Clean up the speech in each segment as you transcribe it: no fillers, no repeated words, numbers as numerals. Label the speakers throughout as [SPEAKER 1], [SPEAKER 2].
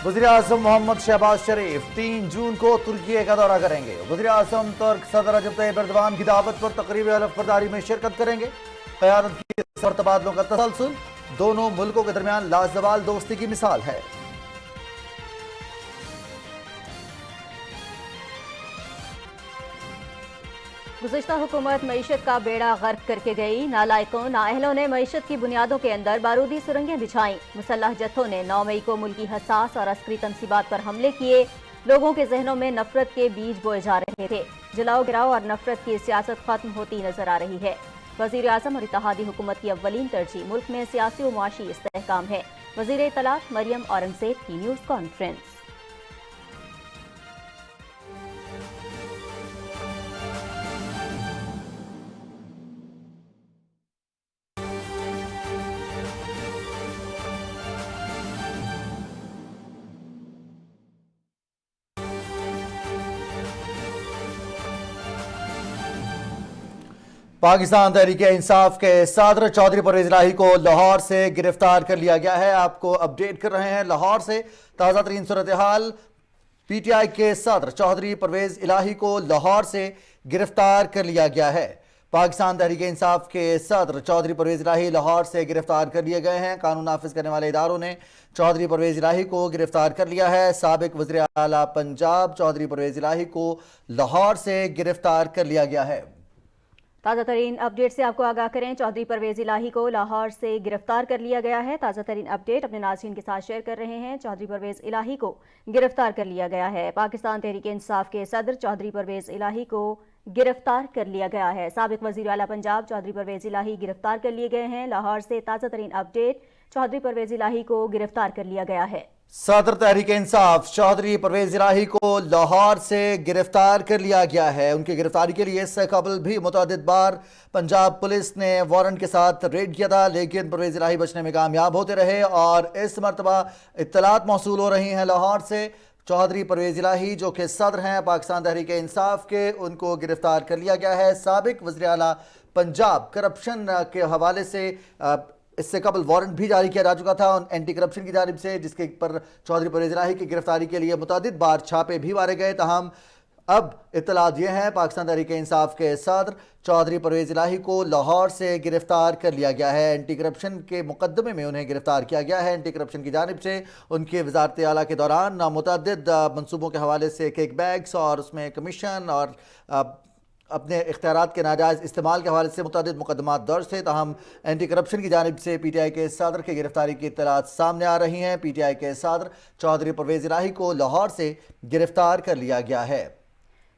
[SPEAKER 1] वज़ीर आज़म मोहम्मद शहबाज शरीफ 3 जून को तुर्की का दौरा करेंगे। वज़ीर आज़म तुर्क सदर रजब तैयब एर्दोगान की दावत पर तकरीब हलफ बर्दारी में शिरकत करेंगे। क़यादत की सर तबादलों का तसलसल दोनों मुल्कों के दरमियान लाजवाल दोस्ती की मिसाल है।
[SPEAKER 2] गुज़िश्ता हुकूमत मईशत का बेड़ा गर्क करके गई। नालायकों नाअहलों ने मईशत की बुनियादों के अंदर बारूदी सुरंगें बिछाईं। मुसल्लह जत्थों ने 9 मई को मुल्की हसास और अस्करी तनसीबात पर हमले किए। लोगों के जहनों में नफरत के बीज बोए जा रहे थे। जलाओ गिराओ और नफरत की सियासत खत्म होती नजर आ रही है। वज़ीर आज़म और इत्तेहादी हुकूमत की अव्वलीन तरजीह मुल्क में सियासी व मुआशी इस्तेहकाम है। वज़ीर इत्तलात मरियम औरंगज़ेब की न्यूज़ कॉन्फ्रेंस।
[SPEAKER 1] पाकिस्तान तहरीक इंसाफ के सदर चौधरी परवेज इलाही को लाहौर से गिरफ्तार कर लिया गया है। आपको अपडेट कर रहे हैं लाहौर से ताज़ा तरीन सूरत हाल। पीटीआई के सदर चौधरी परवेज इलाही को लाहौर से गिरफ्तार कर लिया गया है। पाकिस्तान तहरीक इंसाफ के सदर चौधरी परवेज इलाही लाहौर से गिरफ्तार कर लिए गए हैं। कानून नाफिज करने वाले इदारों ने चौधरी परवेज इलाही को गिरफ्तार कर लिया है। साबिक वज़ीर आला पंजाब चौधरी परवेज इलाही को लाहौर से गिरफ्तार कर लिया गया है।
[SPEAKER 2] ताज़ा तरीन अपडेट से आपको आगाह करें, चौधरी परवेज इलाही को लाहौर से गिरफ्तार कर लिया गया है। ताज़ा तरीन अपडेट अपने नाज़रीन के साथ शेयर कर रहे हैं। चौधरी परवेज इलाही को गिरफ्तार कर लिया गया है। पाकिस्तान तहरीक इंसाफ के सदर चौधरी परवेज इलाही को गिरफ्तार कर लिया गया है। साबिक वज़ीर आला पंजाब चौधरी परवेज इलाही गिरफ्तार कर लिए गए हैं। लाहौर से ताज़ा तरीन अपडेट, चौधरी परवेज इलाही को गिरफ्तार कर लिया गया है।
[SPEAKER 1] सदर तहरीक इंसाफ चौधरी परवेज इलाही को लाहौर से गिरफ्तार कर लिया गया है। उनकी गिरफ्तारी के लिए इससे कबल भी मुतअद्दिद बार पंजाब पुलिस ने वारंट के साथ रेड किया था, लेकिन परवेज इलाही बचने में कामयाब होते रहे और इस मरतबा इत्तलात मौसूल हो रही हैं लाहौर से। चौधरी परवेज इलाही जो कि सदर हैं पाकिस्तान तहरीक इंसाफ के, उनको गिरफ्तार कर लिया गया है। साबिक वज़ीर आला पंजाब करप्शन के हवाले से इससे कबल वारंट भी जारी किया जा चुका था एंटी करप्शन की जानिब से, जिसके पर चौधरी परवेज इलाही की गिरफ्तारी के लिए मुतअद्दिद बार छापे भी मारे गए। तहम अब इत्तलात ये हैं पाकिस्तान तहरीक इंसाफ के सदर चौधरी परवेज इलाही को लाहौर से गिरफ्तार कर लिया गया है। एंटी करप्शन के मुकदमे में उन्हें गिरफ्तार किया गया है। एंटी करप्शन की जानिब से उनकी वजारत आला के दौरान मुतअद्दिद मनसूबों के हवाले से किक बैग्स और उसमें कमीशन और अपने इख्तियारात के नाजायज़ इस्तेमाल के हवाले से मुतअद्दिद मुकदमात दर्ज थे। तहम एंटी करप्शन की जानिब से पीटीआई के सदर की गिरफ्तारी की इत्तलात सामने आ रही हैं। पीटीआई के सदर चौधरी परवेज इलाही को लाहौर से गिरफ्तार कर लिया गया है।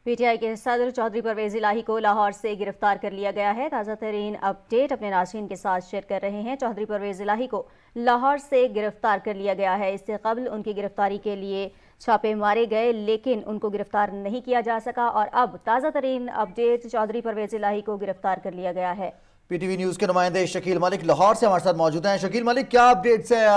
[SPEAKER 2] पीटीआई के सदर चौधरी परवेज इलाही को लाहौर से गिरफ्तार कर लिया गया है। ताज़ा तरीन अपडेट अपने नाज़रीन के साथ शेयर कर रहे हैं। चौधरी परवेज इलाही को लाहौर से गिरफ्तार कर लिया गया है। इससे कबल उनकी गिरफ्तारी के लिए छापे मारे गए, लेकिन उनको गिरफ्तार नहीं किया जा सका और अब ताज़ा तरीन अपडेट, चौधरी परवेज इलाही को गिरफ्तार कर लिया गया है।
[SPEAKER 1] पीटीवी न्यूज़ के नुमाइंदे शकील मलिक लाहौर से हमारे साथ मौजूद हैं। शकील मलिक, क्या अपडेट्स है,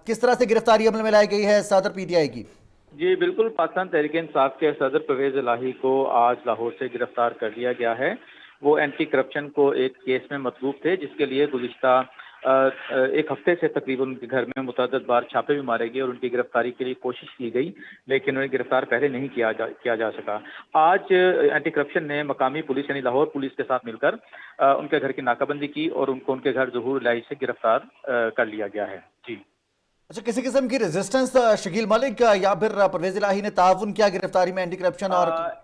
[SPEAKER 1] किस तरह से गिरफ्तारी अमल में लाई गई है सदर पीटीआई की?
[SPEAKER 3] जी बिल्कुल, पाकिस्तान तहरीक इंसाफ के सदर परवेज इलाही को आज लाहौर से गिरफ्तार कर लिया गया है। वो एंटी करप्शन को एक केस में मतलूब थे, जिसके लिए गुज़िश्ता एक हफ्ते से तकरीबन उनके घर में मुतअद्दिद बार छापे भी मारे गए और उनकी गिरफ्तारी के लिए कोशिश की गई, लेकिन उन्हें गिरफ्तार पहले नहीं किया जा सका। आज एंटी करप्शन ने मकामी पुलिस यानी लाहौर पुलिस के साथ मिलकर उनके घर की नाकाबंदी की और उनको उनके घर ज़हूर इलाही से गिरफ्तार कर लिया गया है। जी
[SPEAKER 1] अच्छा, किसी किस्म की रेजिस्टेंस शकील मलिक या फिर परवेज इलाही ने ताउन किया गिरफ्तारी में एंटी करप्शन? और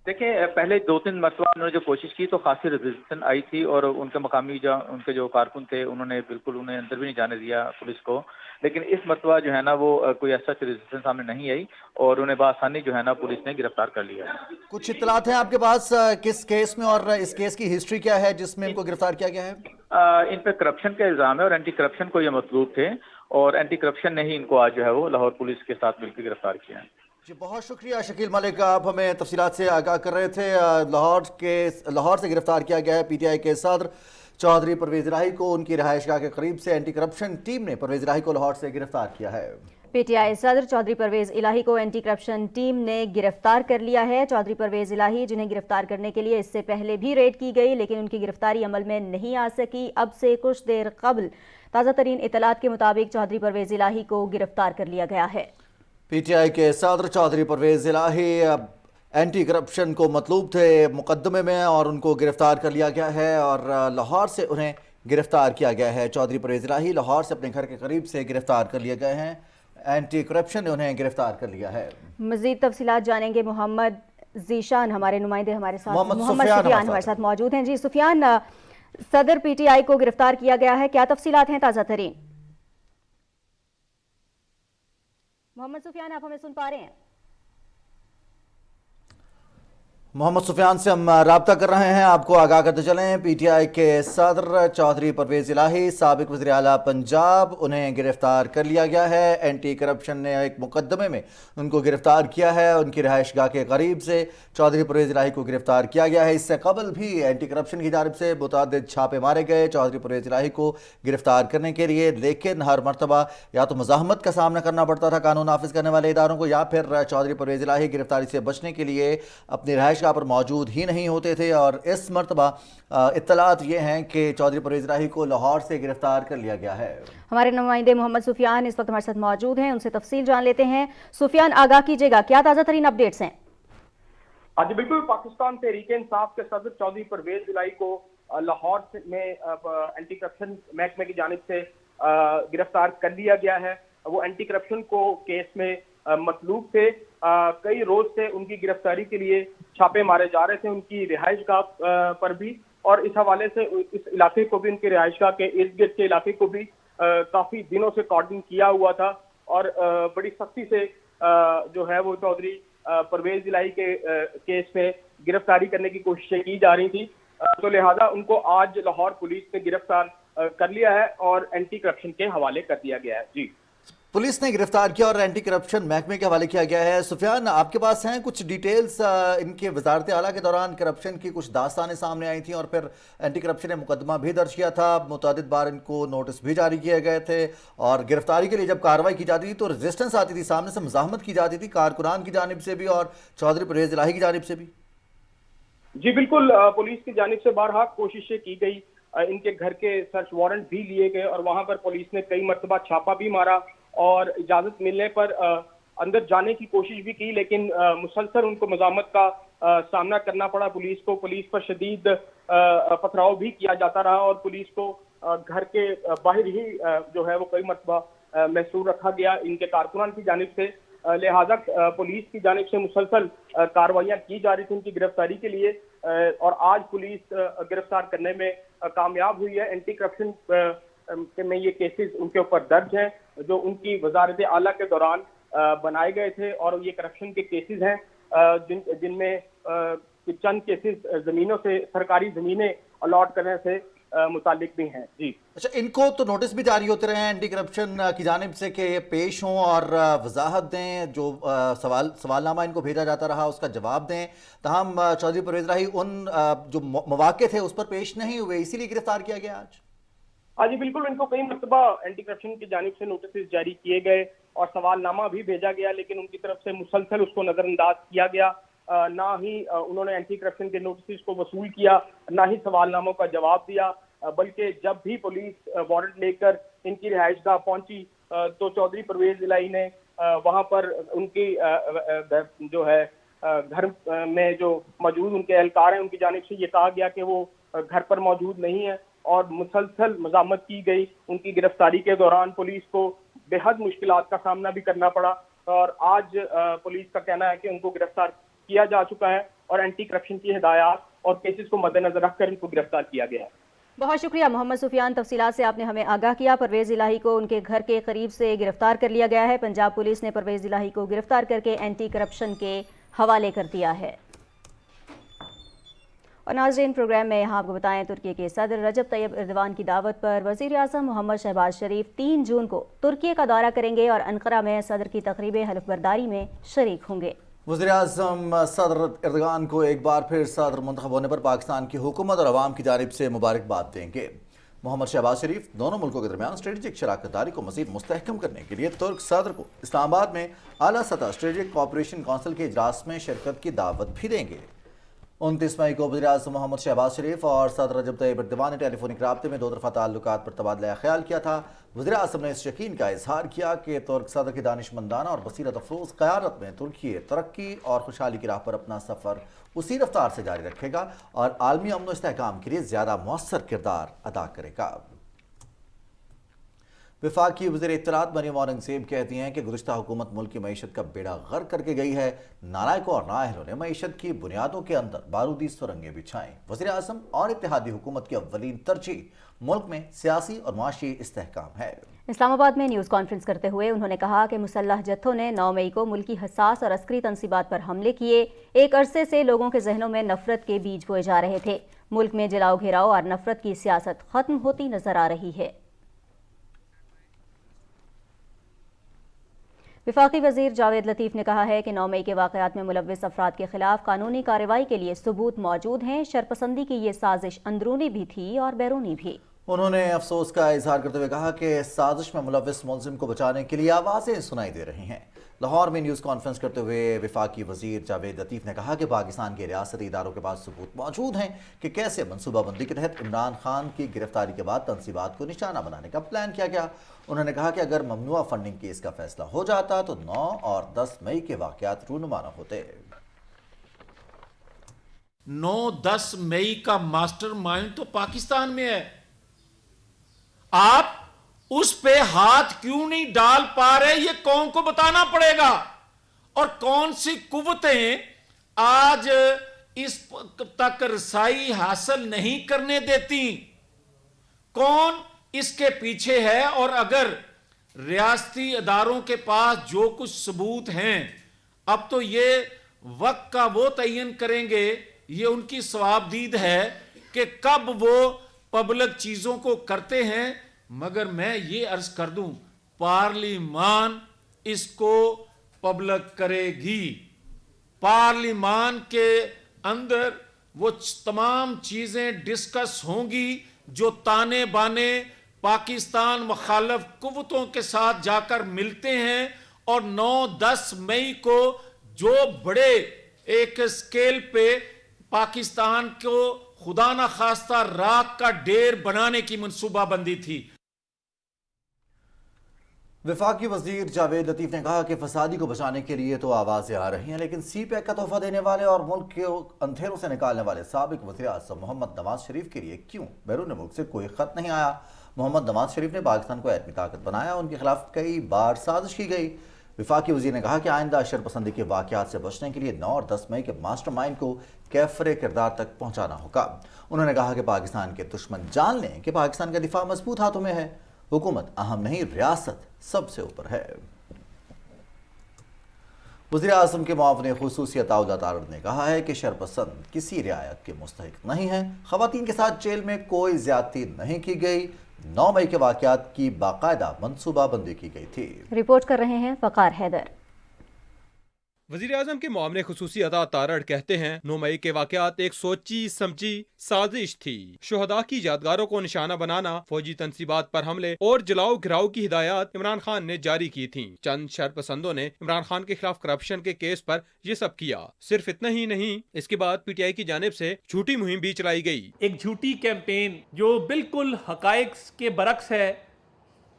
[SPEAKER 3] देखिए, पहले 2-3 मरतबा उन्होंने जो कोशिश की तो खासी रेजिस्टेंस आई थी और उनके मकामी उनके जो कारकुन थे उन्होंने बिल्कुल उन्हें अंदर भी नहीं जाने दिया पुलिस को, लेकिन इस मरतबा जो है ना वो कोई ऐसा रेजिस्टेंस सामने नहीं आई और उन्हें बआसानी जो है ना पुलिस ने गिरफ्तार कर लिया।
[SPEAKER 1] कुछ इत्तलात हैं आपके पास किस केस में और इस केस की हिस्ट्री क्या है जिसमें इनको गिरफ्तार किया गया है?
[SPEAKER 3] इन पर करप्शन का इल्ज़ाम है और एंटी करप्शन को ये मतलूब थे और एंटी करप्शन ने ही इनको आज जो है वो लाहौर पुलिस के साथ मिलकर गिरफ्तार किया है।
[SPEAKER 1] जी बहुत शुक्रिया शकील मलिक, आप हमें तफसीलात से आगाह कर रहे थे। लाहौर से गिरफ्तार किया गया है पीटीआई के सदर चौधरी परवेज इलाही को। उनकी रहायशगाह के करीब से एंटी करप्शन टीम ने परवेज इलाही को लाहौर से गिरफ्तार किया है।
[SPEAKER 2] पीटीआई सदर चौधरी परवेज इलाही को एंटी करप्शन टीम ने गिरफ्तार कर लिया है। चौधरी परवेज इलाही जिन्हें गिरफ्तार करने के लिए इससे पहले भी रेड की गई, लेकिन उनकी गिरफ्तारी अमल में नहीं आ सकी। अब से कुछ देर कबल ताज़ा तरीन इतलात के मुताबिक चौधरी परवेज इलाही को गिरफ्तार कर लिया गया है।
[SPEAKER 1] पी टी आई के सदर चौधरी परवेज इलाही एंटी करप्शन को मतलूब थे मुकदमे में और उनको गिरफ्तार कर लिया गया है और लाहौर से उन्हें गिरफ्तार किया गया है। चौधरी परवेज इलाही लाहौर से अपने घर के करीब से गिरफ्तार कर लिए गए हैं। एंटी करप्शन ने उन्हें गिरफ्तार कर लिया है।
[SPEAKER 2] मजीद तफसीलात जानेंगे मोहम्मद जीशान, हमारे नुमाइंदे हमारे साथ
[SPEAKER 1] मोहम्मद
[SPEAKER 2] मोहम्मद
[SPEAKER 1] सुफियान
[SPEAKER 2] सुफियान हमारे साथ मौजूद हैं। जी सुफियान, सदर पीटीआई को गिरफ्तार किया गया है, क्या तफसीलात हैं ताज़ा तरीन? मोहम्मद सुफियान, आप हमें सुन पा रहे हैं?
[SPEAKER 1] मोहम्मद सुफियान से हम राब्ता कर रहे हैं, आपको आगाह करते चलें। पीटीआई के सदर चौधरी परवेज इलाही साबिक वज़ीर आला पंजाब, उन्हें गिरफ्तार कर लिया गया है। एंटी करप्शन ने एक मुकदमे में उनको गिरफ्तार किया है। उनकी रहायशगाह के करीब से चौधरी परवेज इलाही को गिरफ्तार किया गया है। इससे कबल भी एंटी करप्शन की जानिब से मुतअद्दिद छापे मारे गए चौधरी परवेज इलाही को गिरफ्तार करने के लिए, लेकिन हर मरतबा या तो मज़ाहमत का सामना करना पड़ता था कानून नाफिज करने वाले इदारों को, या फिर चौधरी परवेज इलाही गिरफ्तारी से बचने के लिए अपनी रहायश पर मौजूद ही नहीं होते थे। और इस मरतबा इत्तलात ये हैं कि चौधरी परवेज इलाही को लाहौर से गिरफ्तार कर लिया गया है।
[SPEAKER 2] हमारे नुमाइंदे मोहम्मद सुफियान इस वक्त हमारे साथ मौजूद हैं, उनसे तफसील जान लेते हैं। सुफियान, आगाह कीजिएगा, क्या ताज़ा तरीन अपडेट्स हैं?
[SPEAKER 4] आज बिल्कुल पाकिस्तान तहरीक इंसाफ के सदर चौधरी परवेज इलाही को लाहौर में एंटी करप्शन महकमे की जानिब से गिरफ्तार कर लिया गया है। वो एंटी करप्शन को केस में मतलूब थे। कई रोज से उनकी गिरफ्तारी के लिए छापे मारे जा रहे थे, उनकी रिहाइशगाह पर भी, और इस हवाले से इस इलाके को भी, उनकी रिहाइशगाह के इर्द गिर्द के इलाके को भी काफी दिनों से कॉर्डन किया हुआ था और बड़ी सख्ती से जो है वो चौधरी परवेज इलाही के केस में गिरफ्तारी करने की कोशिशें की जा रही थी। तो लिहाजा उनको आज लाहौर पुलिस ने गिरफ्तार कर लिया है और एंटी करप्शन के हवाले कर दिया गया है। जी,
[SPEAKER 1] पुलिस ने गिरफ्तार किया और एंटी करप्शन महकमे के हवाले किया गया है। सुफियान, आपके पास हैं कुछ डिटेल्स? इनके वजारत आला के दौरान करप्शन की कुछ दास्तानें सामने आई थी और फिर एंटी करप्शन ने मुकदमा भी दर्ज किया था, मुतअद्दिद बार इनको नोटिस भी जारी किए गए थे और गिरफ्तारी के लिए जब कार्रवाई की जाती थी तो रेजिस्टेंस आती थी, सामने से मज़ाहमत की जाती थी कारकुनान की जानिब से भी और चौधरी परवेज इलाही की जानिब से भी।
[SPEAKER 4] जी बिल्कुल, पुलिस की जानिब से बारहा कोशिशें की गई, इनके घर के सर्च वारंट भी लिए गए और वहां पर पुलिस ने कई मरतबा छापा भी मारा और इजाजत मिलने पर अंदर जाने की कोशिश भी की, लेकिन मुसलसल उनको मज़ामत का सामना करना पड़ा पुलिस को। पुलिस पर शदीद पथराव भी किया जाता रहा और पुलिस को घर के बाहर ही जो है वो कई मरतबा महसूर रखा गया इनके कारकुनान की जानिब से। लिहाजा पुलिस की जानिब से मुसलसल कार्रवाइयाँ की जा रही थी उनकी गिरफ्तारी के लिए और आज पुलिस गिरफ्तार करने में कामयाब हुई है। एंटी करप्शन में ये केसेस उनके ऊपर दर्ज हैं जो उनकी वजारत आला के दौरान बनाए गए थे और ये करप्शन के केसेस हैं जिनमें चंद केसेस जमीनों से, सरकारी जमीनें अलॉट करने से मुतालिक भी हैं। जी,
[SPEAKER 1] अच्छा, इनको तो नोटिस भी जारी होते रहे हैं एंटी करप्शन की जानिब से कि ये पेश हों और वजाहत दें, जो सवालनामा इनको भेजा जाता रहा उसका जवाब दें। तमाम चौधरी परवेज इलाही उन जो मौके थे उस पर पेश नहीं हुए, इसीलिए गिरफ्तार किया गया आज।
[SPEAKER 4] हाँ जी बिल्कुल, इनको कई मरतबा एंटी करप्शन की जानिब से नोटिस जारी किए गए और सवालनामा भी भेजा गया, लेकिन उनकी तरफ से मुसलसल उसको नजरअंदाज किया गया। ना ही उन्होंने एंटी करप्शन के नोटिस को वसूल किया, ना ही सवालनामों का जवाब दिया, बल्कि जब भी पुलिस वारंट लेकर इनकी रिहाइशगाह पहुंची तो चौधरी परवेज इलाही ने वहां पर उनकी जो है घर में जो मौजूद उनके एहलकार हैं उनकी जानिब से ये कहा गया कि वो घर पर मौजूद नहीं है और मुसलसल मज़ामत की गई। उनकी गिरफ्तारी के दौरान पुलिस को बेहद मुश्किलात का सामना भी करना पड़ा और आज पुलिस का कहना है कि उनको गिरफ्तार किया जा चुका है और एंटी करप्शन की हिदायत और केसेस को मद्देनजर रखकर इनको गिरफ्तार किया गया है।
[SPEAKER 2] बहुत शुक्रिया मोहम्मद सुफियान, तफसीलात से आपने हमें आगाह किया। परवेज इलाही को उनके घर के करीब से गिरफ्तार कर लिया गया है। पंजाब पुलिस ने परवेज इलाही को गिरफ्तार करके एंटी करप्शन के हवाले कर दिया है। और नाज़रीन, प्रोग्राम में यहाँ आपको बताएं, तुर्की के सदर रजब तैयब एर्दोगान की दावत पर वज़ीर आज़म मोहम्मद शहबाज शरीफ 3 जून को तुर्की का दौरा करेंगे और अंकारा में सदर की तकरीब हल्फ बर्दारी में शरीक होंगे।
[SPEAKER 1] वज़ीर आज़म सदर एर्दोगान को एक बार फिर सदर मुंतखब होने पर पाकिस्तान की हुकूमत और अवाम की जानिब से मुबारकबाद देंगे। मोहम्मद शहबाज शरीफ दोनों मुल्कों के दरमियान स्ट्रेटेजिक शराकत दारी को मज़ीद मुस्तहकम करने के लिए तुर्क सदर को इस्लामाबाद में आला सतह स्ट्रेटेजिक कोऑपरेशन काउंसिल के इजलास में शिरकत की दावत भी देंगे। 29 मई को वज़ीर-ए-आज़म मोहम्मद शहबाज शरीफ और सदर रजब तैयब एर्दोगान ने टेलीफोनिक राब्ते में दो तरफ़ा ताल्लुकात पर तबादला ख्याल किया था। वज़ीर-ए-आज़म ने इस यकीन का इजहार किया कि तुर्क सदर की दानिशमंदाना और बसीरत अफरोज़ क़यादत में तुर्की तरक्की और खुशहाली की राह पर अपना सफ़र उसी रफ्तार से जारी रखेगा और आलमी अमन व इस्तेहकाम के लिए ज़्यादा मौसर किरदार अदा करेगा। वफाकी वज़ीर इत्तलात मरियम औरंगज़ेब कहती हैं कि गुज़िश्ता हुकूमत मुल्क की मईशत का बेड़ा गर्क करके गई है। नालायकों और नाअहलों ने मईशत की बुनियादों के अंदर बारूदी सुरंगें बिछाईं। वज़ीर आज़म और इत्तेहादी हुकूमत की अव्वलीन तरजीह मुल्क में सियासी और माशी इस्तेहकाम है।
[SPEAKER 2] इस्लामाबाद में न्यूज़ कॉन्फ्रेंस करते हुए उन्होंने कहा कि मुसल्लह जत्थों ने 9 मई को मुल्की हसास और अस्करी तंसीबात पर हमले किए। एक अरसे से लोगों के जहनों में नफरत के बीज बोए जा रहे थे। मुल्क में जलाओ घेराव और नफरत की सियासत खत्म होती नजर आ रही है। वफाकी वज़ीर जावेद लतीफ़ ने कहा है कि 9 मई के वाक़यात में मुलव्विस अफराद के खिलाफ कानूनी कार्रवाई के लिए सबूत मौजूद हैं। शरपसंदी की ये साजिश अंदरूनी भी थी और बैरूनी भी।
[SPEAKER 1] उन्होंने अफसोस का इजहार करते हुए कहा कि साजिश में मुलव्विस मुलजिम को बचाने के लिए आवाज़ें सुनाई दे रही हैं। लाहौर में न्यूज़ कॉन्फ्रेंस करते हुए वफाकी वज़ीर जावेद लतीफ़ ने कहा कि पाकिस्तान के रियासती इदारों के पास सबूत मौजूद हैं कि कैसे मनसूबाबंदी के तहत इमरान खान की गिरफ्तारी के बाद तंसीबात को निशाना बनाने का प्लान किया गया। उन्होंने कहा कि अगर ममनुआ फंडिंग केस का फैसला हो जाता तो 9 और 10 मई के वाक़यात रूनुमा न होते।
[SPEAKER 5] 9-10 मई का मास्टरमाइंड तो पाकिस्तान में है। आप उस पे हाथ क्यों नहीं डाल पा रहे, ये कौन को बताना पड़ेगा। और कौन सी कुव्वतें आज इस तक रसाई हासिल नहीं करने देती, कौन इसके पीछे है। और अगर रियासती अदारों के पास जो कुछ सबूत हैं, अब तो ये वक्त का वो तयन करेंगे, ये उनकी सवाबदीद है कि कब वो पब्लिक चीजों को करते हैं। मगर मैं ये अर्ज कर दूं, पार्लिमान इसको पब्लिक करेगी। पार्लिमान के अंदर वो तमाम चीजें डिस्कस होंगी जो ताने बाने पाकिस्तान मुखालिफ कुव्वतों के साथ जाकर मिलते हैं। और 9-10 मई को जो बड़े एक स्केल पे पाकिस्तान को खुदा ना खास्ता राख का ढेर बनाने की मनसूबाबंदी थी।
[SPEAKER 1] वफाकी वज़ीर जावेद लतीफ़ ने कहा कि फसादी को बचाने के लिए तो आवाज़ें आ रही हैं, लेकिन सी पैक का तोहफा देने वाले और मुल्क के अंधेरों से निकालने वाले साबिक वज़ीर आज़म मोहम्मद नवाज शरीफ के लिए क्यों बैरून मुल्क से कोई ख़त नहीं आया। मोहम्मद नवाज शरीफ ने पाकिस्तान को एटमी ताकत बनाया, उनके खिलाफ कई बार साजिश की गई। वफाकी वज़ीर ने कहा कि आइंदा शरपसंदी के वाक़यात से बचने के लिए 9 और 10 मई के मास्टरमाइंड को कैफरे किरदार तक पहुँचाना होगा। उन्होंने कहा कि पाकिस्तान के दुश्मन जान लें कि पाकिस्तान का दिफा मजबूत हाथों में है। हुकूमत अहम नहीं, रियासत सबसे ऊपर है। वज़ीर आज़म के मुआविन खुसूसी अताउल्लाह तारड़ ने कहा है कि शरपसंद किसी रियायत के मुस्तहिक नहीं है। ख़वातीन के साथ जेल में कोई ज्यादती नहीं की गई। 9 मई के वाक़यात की बाकायदा मनसूबाबंदी की गई थी।
[SPEAKER 2] रिपोर्ट कर रहे हैं फ़कार हैदर।
[SPEAKER 6] वज़ीर आज़म के मुआविन खुसूसी अता तारड़ कहते हैं 9 मई के वाक़यात एक सोची समझी साजिश थी। शुहदा की यादगारों को निशाना बनाना, फौजी तंसीबात पर हमले और जलाओ घिराव की हिदायत इमरान खान ने जारी की थी। चंद शरपसंदों ने इमरान खान के खिलाफ करप्शन के केस पर ये सब किया। सिर्फ इतना ही नहीं, इसके बाद PTI की जानिब से झूठी मुहिम भी चलाई गई।
[SPEAKER 7] एक झूठी कैंपेन जो बिल्कुल हकायक के बरक्स है,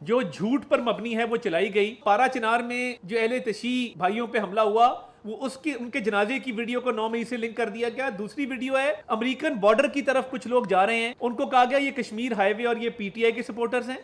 [SPEAKER 7] जो झूठ पर मबनी है, वो चलाई गई। पारा चिनार में जो अहले तशी भाइयों पे हमला हुआ, वो उनके जनाजे की वीडियो को 9 मई से लिंक कर दिया गया। दूसरी वीडियो है अमेरिकन बॉर्डर की तरफ कुछ लोग जा रहे हैं, उनको कहा गया ये कश्मीर हाईवे और ये PTI के सपोर्टर्स हैं।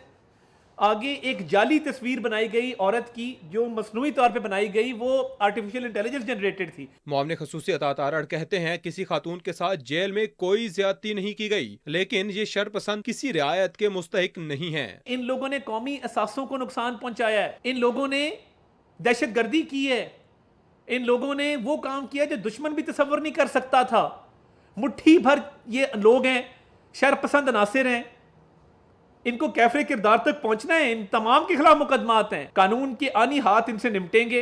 [SPEAKER 7] आगे एक जाली तस्वीर बनाई गई औरत की, जो मसनूई तौर पे बनाई गई, वो आर्टिफिशियल इंटेलिजेंस जनरेटेड थी।
[SPEAKER 6] मुआविन खुसूसी अता तारड़ कहते हैं किसी खातून के साथ जेल में कोई ज्यादती नहीं की गई, लेकिन ये शरपसंद किसी रियायत के मुस्तहिक नहीं है।
[SPEAKER 7] इन लोगों ने कौमी असासों को नुकसान पहुंचाया है, इन लोगों ने दहशतगर्दी की है, इन लोगों ने वो काम किया जो दुश्मन भी तसव्वुर नहीं कर सकता था। मुट्ठी भर ये लोग हैं, शरपसंद अनासिर हैं, इनको कैफरे किरदार तक पहुंचना है। इन तमाम के खिलाफ मुकदमात हैं, कानून के आनी हाथ इनसे निपटेंगे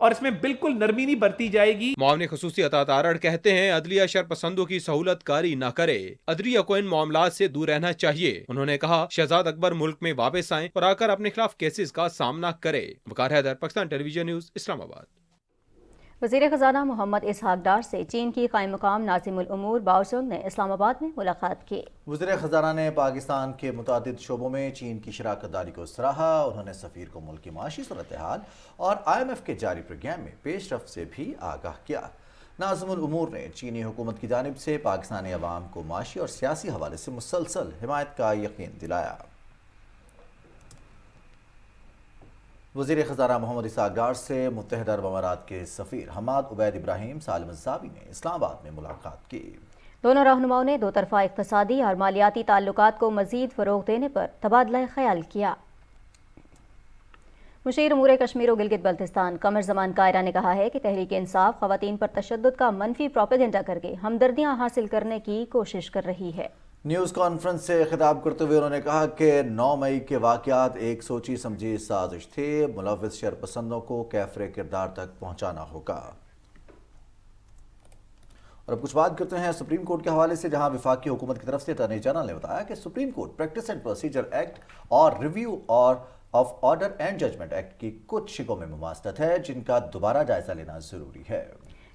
[SPEAKER 7] और इसमें बिल्कुल नरमी नहीं बरती जाएगी।
[SPEAKER 6] मुआविन खुसूसी अता तारड़ कहते हैं अदलिया शरपसंदों की सहूलत कारी न करे, अदलिया को इन मामलात से दूर रहना चाहिए। उन्होंने कहा शहजाद अकबर मुल्क में वापस आए और आकर अपने खिलाफ केसेस का सामना करे। वकार हैदर, पाकिस्तान टेलीविजन न्यूज, इस्लामाबाद।
[SPEAKER 2] वज़ीर ख़ज़ाना मोहम्मद इसहाक डार से चीन की कायम मकाम नाज़िमुल उमूर बाओसुंग ने इस्लामाबाद में मुलाकात की।
[SPEAKER 1] वज़ीर ख़ज़ाना ने पाकिस्तान के मुतादिद शोबों में चीन की शराकत दारी को सराहा। उन्होंने सफ़ीर को मुल्क की माशी सूरत हाल और IMF के जारी प्रोग्राम में पेशरफ्त से भी आगाह किया। नाज़िमुल उमूर ने चीनी हुकूमत की जानिब से पाकिस्तानी अवाम को माशी और सियासी हवाले से मुसलसल हिमायत का यकीन दिलाया। वज़ीर ख़ज़ाना मोहम्मद इसहाक डार से मुत्तहिदा अरब अमारात के सफ़ीर हमाद उबैद इब्राहिम सालिम ज़ाबी ने इस्लामाबाद में मुलाकात की।
[SPEAKER 2] दोनों रहनुमाओं ने दो तरफ़ा इक़्तिसादी और मालियाती ताल्लुकात को मज़ीद फ़रोग़ देने पर तबादला ख़याल किया। मुशीर उमूर कश्मीर और गिलगित बल्तिस्तान कमर ज़मान कायरा ने कहा है कि तहरीक इंसाफ ख़वातीन पर तशद्दुद का मनफी प्रोपेगेंडा करके हमदर्दियाँ हासिल करने की कोशिश कर रही है।
[SPEAKER 1] न्यूज़ कॉन्फ्रेंस से खिताब करते हुए उन्होंने कहा कि 9 मई के वाक़यात एक सोची समझी साजिश थे। मुलव्विस शरपसंदों को कैफरे किरदार तक पहुँचाना होगा। और अब कुछ बात करते हैं सुप्रीम कोर्ट के हवाले से, जहां वफाकी हुकूमत की तरफ से अटॉर्नी जनरल ने बताया कि supreme court practice and procedure act और रिव्यू और of order and judgment act की कुछ शिकों में मुमासलत है, जिनका दोबारा जायजा लेना जरूरी है।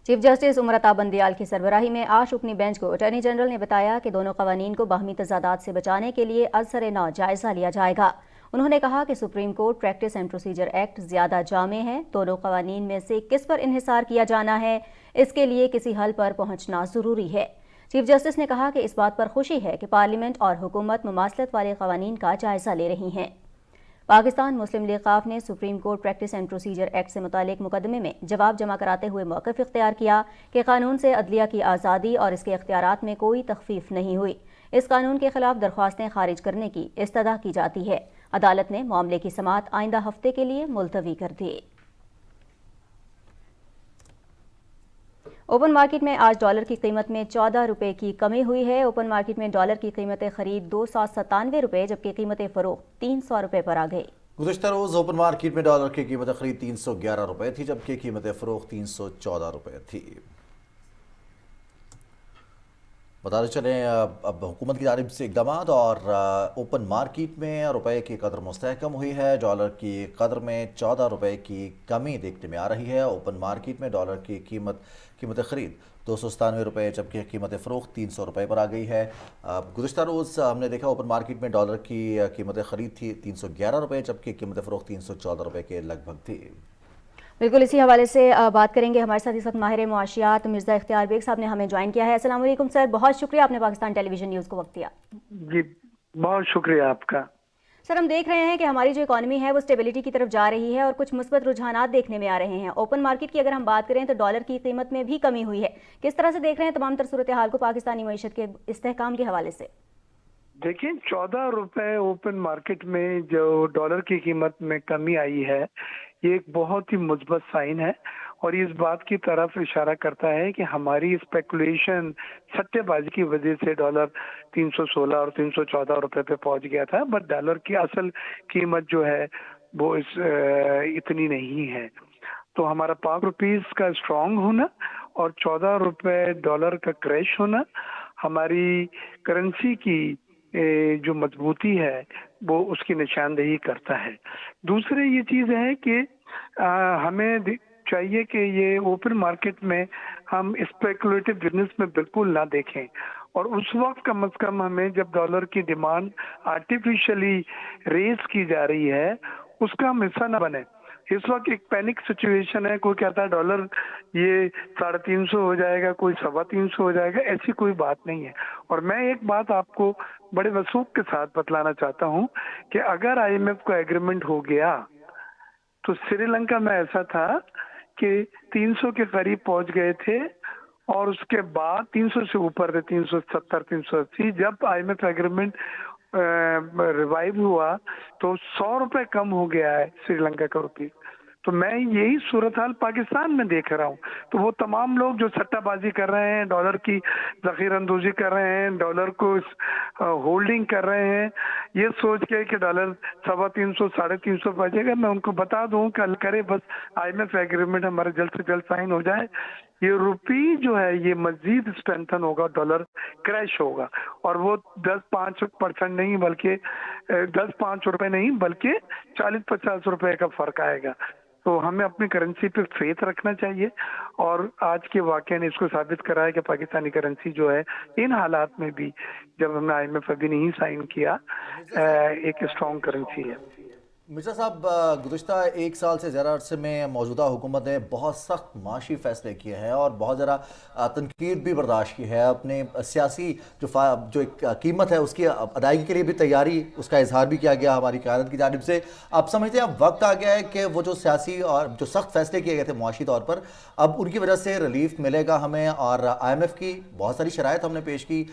[SPEAKER 2] चीफ जस्टिस उमरता बंदियाल की सरबराही में आज रुकनी बेंच को अटॉर्नी जनरल ने बताया कि दोनों कवानीन को बाहमी तजादात से बचाने के लिए असर नौ जायजा लिया जाएगा। उन्होंने कहा कि supreme court practice and procedure act ज्यादा जामे है। दोनों कवानीन में से किस पर इन्हिसार किया जाना है, इसके लिए किसी हल पर पहुंचना जरूरी है। चीफ जस्टिस ने कहा कि इस बात पर खुशी है कि पार्लियामेंट और हुकूमत मुमासलत वाले कवानीन का जायजा ले रही हैं। पाकिस्तान मुस्लिम लीग क़ाफ ने supreme court practice and procedure act से मुतालिक मुकदमे में जवाब जमा कराते हुए मौक़िफ़ इख्तियार किया कि कानून से अदलिया की आज़ादी और इसके इख्तियारात में कोई तख़फ़ीफ़ नहीं हुई। इस कानून के खिलाफ दरख्वास्तें खारिज करने की इस्तदा की जाती है। अदालत ने मामले की समाअत आइंदा हफ्ते के लिए मुलतवी कर दी। ओपन मार्केट में आज डॉलर की कीमत में 14 रुपये की कमी हुई है। ओपन मार्केट में डॉलर की कीमत खरीद 297 रुपये जबकि कीमत फरोख्त 300 रुपये पर आ गई।
[SPEAKER 1] गुज़श्ता रोज़ ओपन मार्केट में डॉलर की कीमत खरीद 311 रुपये थी, जबकि कीमत फरोख्त 314 रुपये थी। बताते चलें अब हुकूमत की जानिब से इक़दाम और ओपन मार्केट में रुपये की कदर मुस्तहकम हुई है। डॉलर की कदर में 14 रुपये की कमी देखने में आ रही है। ओपन मार्केट में डॉलर की कीमत खरीद 297 रुपये जबकि कीमत फ़रोख्त 300 रुपये पर आ गई है। गुज़श्ता रोज़ हमने देखा ओपन मार्केट में डॉलर की कीमत खरीद थी 311 रुपये जबकि कीमत फ़रोख्त 314 रुपये के लगभग थी।
[SPEAKER 2] बिल्कुल इसी हवाले से बात करेंगे। हमारे साथ इस वक्त माहिर मुआशियात मिर्ज़ा इख्तियार बेग साहब ने हमें ज्वाइन किया है। अस्सलाम वालेकुम सर, बहुत शुक्रिया आपने पाकिस्तान टेलीविज़न न्यूज़ को वक्त दिया।
[SPEAKER 8] जी बहुत शुक्रिया आपका।
[SPEAKER 2] सर, हम देख रहे हैं कि हमारी जो इकॉनमी है वो स्टेबिलिटी की तरफ जा रही है और कुछ मुस्बत रुझानात देखने में आ रहे हैं। ओपन मार्केट की अगर हम बात करें तो डॉलर की कीमत में भी कमी हुई है। किस तरह से देख रहे हैं तमाम तर सूरत हाल को पाकिस्तानी मईशत के इस्तेहकाम के हवाले से?
[SPEAKER 8] देखिए 14 रुपए ओपन मार्केट में जो डॉलर की कीमत में कमी आई है, ये एक बहुत ही मुस्बत साइन है और इस बात की तरफ इशारा करता है कि हमारी स्पेकुलेशन सट्टेबाजी की वजह से डॉलर 316 और 314 रुपए पे पहुंच गया था, बट डॉलर की असल कीमत जो है वो इतनी नहीं है। तो हमारा पाक रुपीस का स्ट्रांग होना और 14 रुपए डॉलर का क्रैश होना हमारी करेंसी की जो मजबूती है वो उसकी निशानदेही करता है। दूसरी ये चीज़ है कि हमें चाहिए कि ये ओपन मार्केट में हम स्पेकुलेटिव बिजनेस में बिल्कुल ना देखें और उस वक्त कम से कम हमें जब डॉलर की डिमांड आर्टिफिशियली रेज की जा रही है उसका हम हिस्सा ना बने। इस वक्त एक पैनिक सिचुएशन है, कोई कहता है डॉलर ये 350 हो जाएगा, कोई 325 हो जाएगा, ऐसी कोई बात नहीं है। और मैं एक बात आपको बड़े वसूख के साथ बतलाना चाहता हूं कि अगर IMF का एग्रीमेंट हो गया तो श्रीलंका में ऐसा था कि 300 के करीब पहुंच गए थे और उसके बाद 300 से ऊपर थे, 370 380। जब IMF एग्रीमेंट रिवाइव हुआ तो 100 रुपए कम हो गया है श्रीलंका का रुपये। तो मैं यही सूरत हाल पाकिस्तान में देख रहा हूँ। तो वो तमाम लोग जो सट्टाबाजी कर रहे हैं, डॉलर की ज़ख़ीरा अंदोज़ी कर रहे हैं, डॉलर को होल्डिंग कर रहे हैं, ये सोच के कि डॉलर 350 350 बचेगा, मैं उनको बता दूं कल करे बस IMF एग्रीमेंट हमारे जल्द से जल्द साइन हो जाए, ये रुपये जो है ये मजीद स्ट्रेंथन होगा, डॉलर क्रैश होगा और वो 10-5% नहीं बल्कि 10-5 रुपए नहीं बल्कि 40-50 रुपए का फर्क आएगा। تو ہمیں اپنی کرنسی پہ فیتھ رکھنا چاہیے، اور آج کے واقعے نے اس کو ثابت کرا ہے کہ پاکستانی کرنسی جو ہے ان حالات میں بھی، جب ہم نے IMF ابھی نہیں سائن کیا، ایک اسٹرانگ کرنسی ہے۔
[SPEAKER 1] مرزا صاحب، گزشتہ ایک سال سے زیادہ عرصے میں موجودہ حکومت نے بہت سخت معاشی فیصلے کیے ہیں اور بہت ذرا تنقید بھی برداشت کی ہے، اپنے سیاسی جو ایک قیمت ہے اس کی ادائیگی کے لیے بھی تیاری، اس کا اظہار بھی کیا گیا ہماری قیادت کی جانب سے۔ اب سمجھتے ہیں اب وقت آ گیا ہے کہ وہ جو سیاسی اور جو سخت فیصلے کیے گئے تھے معاشی طور پر، اب ان کی وجہ سے ریلیف ملے گا ہمیں، اور IMF کی بہت ساری شرائط ہم نے پیش کی،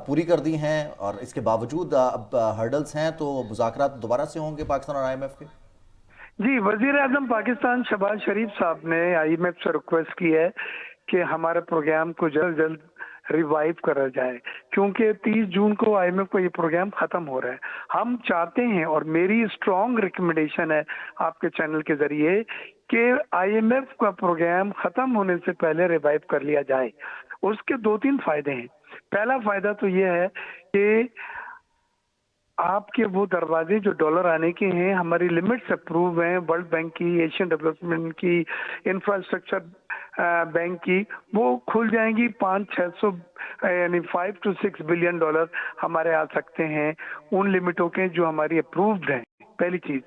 [SPEAKER 1] پوری کر دی ہیں، اور اس کے باوجود اب ہرڈلز ہیں، تو مذاکرات دوبارہ سے ہوں گے پاکستان اور IMF کے؟
[SPEAKER 8] جی، وزیر اعظم پاکستان شہباز شریف صاحب نے IMF سے ریکویسٹ کی ہے کہ ہمارے پروگرام کو جلد جلد ریوائیو کرا جائے، کیونکہ 30 جون کو IMF کا یہ پروگرام ختم ہو رہا ہے۔ ہم چاہتے ہیں، اور میری اسٹرانگ ریکمنڈیشن ہے آپ کے چینل کے ذریعے، کہ IMF کا پروگرام ختم ہونے سے پہلے ریوائیو کر لیا جائے۔ اس کے 2-3 فائدے ہیں۔ پہلا فائدہ تو یہ ہے کہ آپ کے وہ دروازے جو ڈالر آنے کے ہیں، ہماری لمٹس اپروو ہیں، ورلڈ بینک کی، ایشین ڈیولپمنٹ کی، انفراسٹرکچر بینک کی، وہ کھل جائیں گی۔ 500-600 یعنی 5 to 6 بلین ڈالر ہمارے آ سکتے ہیں ان لمٹوں کے جو ہماری اپرووڈ ہیں، پہلی چیز۔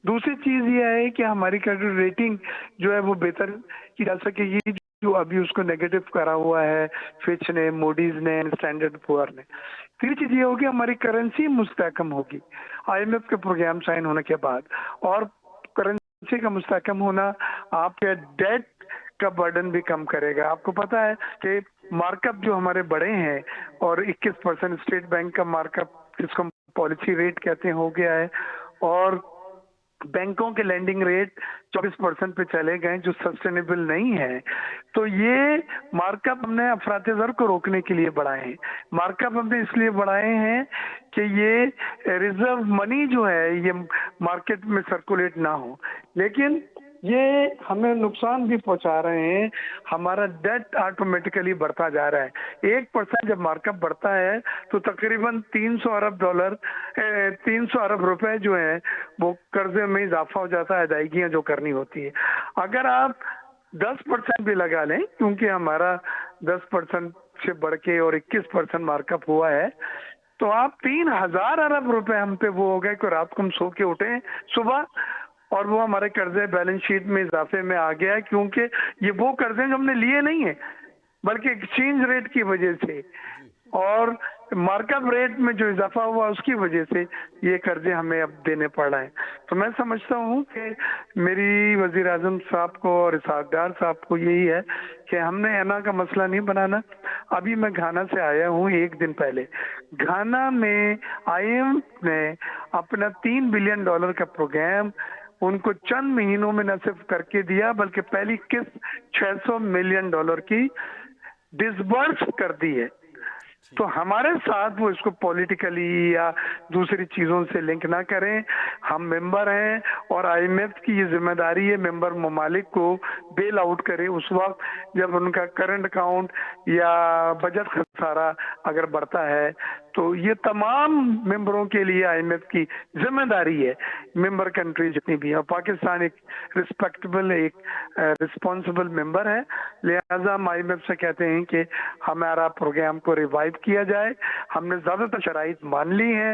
[SPEAKER 8] دوسری چیز یہ ہے کہ ہماری کریڈٹ ریٹنگ جو ہے وہ بہتر کی جا سکے گی، جو ابھی اس کو نیگیٹو کرا ہوا ہے فچ نے، موڈیز نے، اسٹینڈرڈ پور نے۔ تیسری چیز یہ ہوگی ہماری کرنسی مستحکم ہوگی IMF کے پروگرام سائن ہونے کے بعد، اور کرنسی کا مستحکم ہونا آپ کے ڈیٹ کا برڈن بھی کم کرے گا۔ آپ کو پتا ہے کہ مارک اپ جو ہمارے بڑے ہیں، اور 21% اسٹیٹ بینک کا مارک اپ، جس کو پالیسی ریٹ کہتے ہیں، ہو گیا ہے، اور بینکوں کے لینڈنگ ریٹ 24% پہ چلے گئے، جو سسٹینیبل نہیں ہے۔ تو یہ مارک اپ ہم نے افراط زر کو روکنے کے لیے بڑھائے ہیں۔ مارک اپ ہم نے اس لیے بڑھائے ہیں کہ یہ ریزرو منی جو ہے یہ مارکیٹ میں سرکولیٹ نہ ہو، لیکن یہ ہمیں نقصان بھی پہنچا رہے ہیں۔ ہمارا ڈیٹ آٹومیٹیکلی بڑھتا جا رہا ہے۔ 1% جب مارک اپ بڑھتا ہے تو تقریباً 300 ارب روپے جو ہیں وہ قرضے میں اضافہ ہو جاتا ہے، ادائیگیاں جو کرنی ہوتی ہے۔ اگر آپ 10% بھی لگا لیں، کیونکہ ہمارا 10% سے بڑھ کے اور 21% مارک اپ ہوا ہے، تو آپ 3000 ارب روپے ہم پہ وہ ہو گئے کہ رات کو ہم سو کے اٹھیں صبح، اور وہ ہمارے قرضے بیلنس شیٹ میں اضافے میں آ گیا ہے، کیونکہ یہ وہ قرضے جو ہم نے لیے نہیں ہیں بلکہ ایکسچینج ریٹ کی وجہ سے اور مارک اپ ریٹ میں جو اضافہ ہوا اس کی وجہ سے یہ قرضے ہمیں اب دینے پڑ رہے ہیں۔ تو میں سمجھتا ہوں کہ میری وزیر اعظم صاحب کو اور اسحاق ڈار صاحب کو یہی ہے کہ ہم نے اینا کا مسئلہ نہیں بنانا۔ ابھی میں گھانا سے آیا ہوں 1 دن پہلے۔ گھانا میں IMF نے اپنا $3 بلین کا پروگرام ان کو چند مہینوں میں نہ صرف کر کے دیا، بلکہ پہلی قسط $600 ملین کی ڈسبرس کر دی ہے۔ تو ہمارے ساتھ وہ اس کو پولیٹیکلی یا دوسری چیزوں سے لنک نہ کریں۔ ہم ممبر ہیں، اور IMF کی یہ ذمہ داری ہے ممبر ممالک کو بیل آؤٹ کرے اس وقت جب ان کا کرنٹ اکاؤنٹ یا بجٹ خسارہ اگر بڑھتا ہے۔ تو یہ تمام ممبروں کے لیے IMF کی ذمہ داری ہے، ممبر کنٹری جتنی بھی ہیں، اور پاکستان ایک رسپیکٹبل، ایک رسپانسبل ممبر ہے، لہذا ہم IMF سے کہتے ہیں کہ ہمارا پروگرام کو ریوائیو کیا جائے۔ ہم نے زیادہ تر شرائط مان لی ہیں،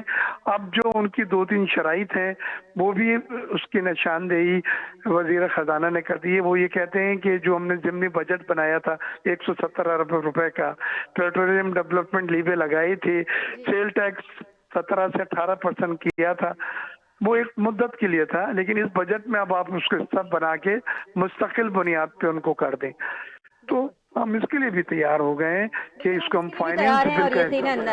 [SPEAKER 8] اب جو ان کی 2-3 شرائط ہیں وہ بھی اس کی نشاندہی وزیر خزانہ نے کر دی ہے۔ وہ یہ کہتے ہیں کہ جو ہم نے ضمنی بجٹ بنایا تھا 170 ارب روپے کا، پیٹرولیم ڈیولپمنٹ لیوے لگائی تھی، سیل ٹیکس 17 سے 18% کیا تھا، وہ ایک مدت کے لیے تھا، لیکن اس بجٹ میں اب آپ اس کو حصہ بنا کے مستقل بنیاد پہ ان کو کر دیں۔ تو ہم اس کے لیے بھی تیار ہو گئے ہیں کہ اس کو ہم
[SPEAKER 2] تیار ہیں، اور
[SPEAKER 8] فائنینس
[SPEAKER 2] یقیناً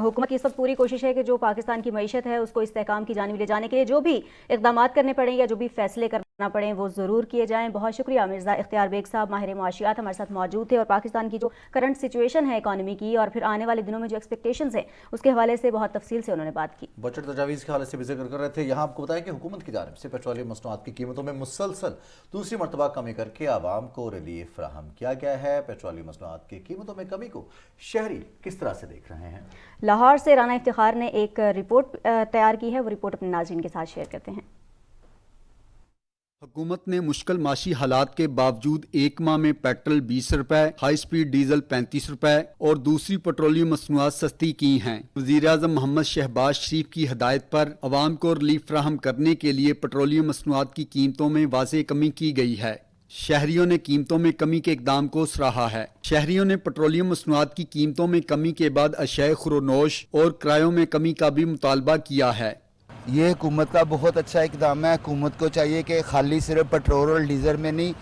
[SPEAKER 2] حکومت کی اس وقت پوری کوشش ہے کہ جو پاکستان کی معیشت ہے اس کو استحکام کی جانب لے جانے کے لیے جو بھی اقدامات کرنے پڑیں یا جو بھی فیصلے کرنا پڑیں وہ ضرور کیے جائیں۔ بہت شکریہ مرزا اختیار بیگ صاحب، ماہر معاشیات، ہمارے ساتھ موجود تھے، اور پاکستان کی جو کرنٹ سچویشن ہے اکانومی کی اور پھر آنے والے دنوں میں جو ایکسپیکٹیشنز ہیں اس کے حوالے سے بہت تفصیل سے انہوں نے بات کی۔
[SPEAKER 1] بجٹ تجاویز کے حوالے سے بھی ذکر کر رہے تھے۔ یہاں آپ کو بتائیں کہ حکومت کی جانب سے پیٹرولیم مصنوعات کی قیمتوں میں مسلسل دوسری مرتبہ کمی کر کے عوام کو ریلیف فراہم کیا گیا ہے۔ پیٹرولیم مصنوعات کی قیمتوں میں کمی کو شہری کس طرح سے دیکھ رہے ہیں؟
[SPEAKER 2] لاہور سے رانا افتخار نے ایک رپورٹ تیار کی ہے، وہ رپورٹ اپنے ناظرین کے ساتھ شیئر کرتے ہیں۔
[SPEAKER 9] حکومت نے مشکل معاشی حالات کے باوجود ایک ماہ میں پیٹرول 20 روپے، ہائی سپیڈ ڈیزل 35 روپے اور دوسری پیٹرولیم مصنوعات سستی کی ہیں۔ وزیراعظم محمد شہباز شریف کی ہدایت پر عوام کو ریلیف فراہم کرنے کے لیے پیٹرولیم مصنوعات کی قیمتوں میں واضح کمی کی گئی ہے۔ شہریوں نے قیمتوں میں کمی کے اقدام کو سراہا ہے۔ شہریوں نے پیٹرولیم مصنوعات کی قیمتوں میں کمی کے بعد اشیاء خورونوش اور کرایوں میں کمی کا بھی مطالبہ کیا ہے۔
[SPEAKER 10] یہ حکومت کا بہت اچھا اقدام ہے۔ حکومت کو چاہیے کہ خالی صرف پیٹرول اور ڈیزل میں نہیں،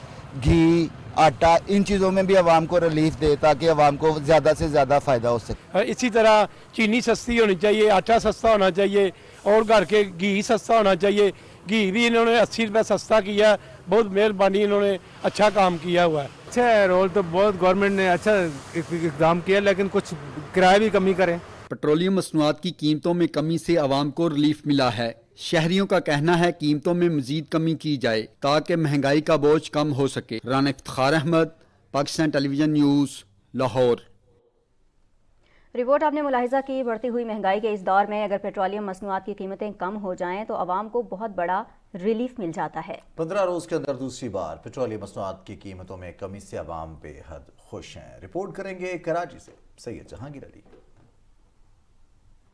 [SPEAKER 10] گھی، آٹا، ان چیزوں میں بھی عوام کو ریلیف دے تاکہ عوام کو زیادہ سے زیادہ فائدہ ہو سکے۔
[SPEAKER 11] اسی طرح چینی سستی ہونی چاہیے، آٹا سستا ہونا چاہیے اور گھر کے گھی سستا ہونا چاہیے۔ گھی بھی انہوں نے 80 روپے سستا کیا، بہت مہربانی، انہوں نے اچھا کام کیا ہوا ہے۔
[SPEAKER 12] اچھا ہے، رول تو بہت گورنمنٹ نے اچھا اقدام کیا، لیکن کچھ کرایہ بھی کمی کریں۔
[SPEAKER 9] پیٹرولیم مصنوعات کی قیمتوں میں کمی سے عوام کو ریلیف ملا ہے۔ شہریوں کا کہنا ہے قیمتوں میں مزید کمی کی جائے تاکہ مہنگائی کا بوجھ کم ہو سکے۔ رانا افتخار احمد، پاکستان ٹیلی ویژن نیوز، لاہور۔
[SPEAKER 2] رپورٹ آپ نے ملاحظہ کی، بڑھتی ہوئی مہنگائی کے اس دور میں اگر پیٹرولیم مصنوعات کی قیمتیں کم ہو جائیں تو عوام کو بہت بڑا ریلیف مل جاتا ہے۔
[SPEAKER 1] 15 روز کے اندر دوسری بار پیٹرولیم مصنوعات کی قیمتوں میں کمی سے عوام بے حد خوش ہیں۔ رپورٹ کریں گے کراچی سے سید جہانگیر علی۔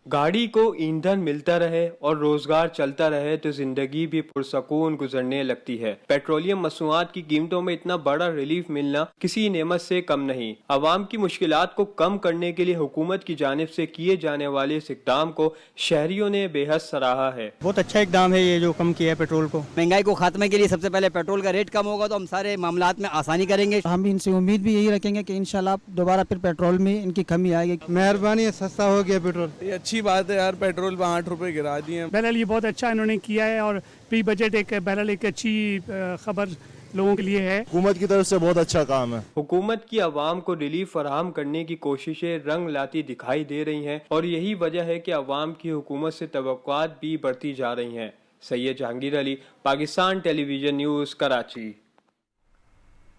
[SPEAKER 13] گاڑی کو ایندھن ملتا رہے اور روزگار چلتا رہے تو زندگی بھی پرسکون گزرنے لگتی ہے۔ پیٹرولیم مصنوعات کی قیمتوں میں اتنا بڑا ریلیف ملنا کسی نعمت سے کم نہیں۔ عوام کی مشکلات کو کم کرنے کے لیے حکومت کی جانب سے کیے جانے والے اس اقدام کو شہریوں نے بے حد سراہا ہے۔
[SPEAKER 14] بہت اچھا اقدام ہے یہ جو کم کیا ہے پیٹرول کو۔ مہنگائی کو خاتمے کے لیے سب سے پہلے پیٹرول کا ریٹ کم ہوگا تو ہم سارے معاملات میں آسانی کریں گے۔
[SPEAKER 15] ہم ان سے امید بھی یہی رکھیں گے کہ انشاءاللہ دوبارہ پھر پیٹرول میں ان کی کمی آئے گی۔
[SPEAKER 12] مہربانی، سستا ہو گیا پیٹرول، یہ اچھی بات ہے یار۔ پیٹرول پہ 8 روپے گرا دیے۔
[SPEAKER 15] بہرحال یہ بہت اچھا انہوں نے کیا ہے اور پری بجٹ بہرحال ایک اچھی خبر لوگوں کے لیے ہے۔
[SPEAKER 12] حکومت کی طرف سے بہت اچھا کام ہے۔
[SPEAKER 13] حکومت کی عوام کو ریلیف فراہم کرنے کی کوششیں رنگ لاتی دکھائی دے رہی ہیں اور یہی وجہ ہے کہ عوام کی حکومت سے توقعات بھی بڑھتی جا رہی ہیں۔ سید جہانگیر علی، پاکستان ٹیلی ویژن نیوز، کراچی۔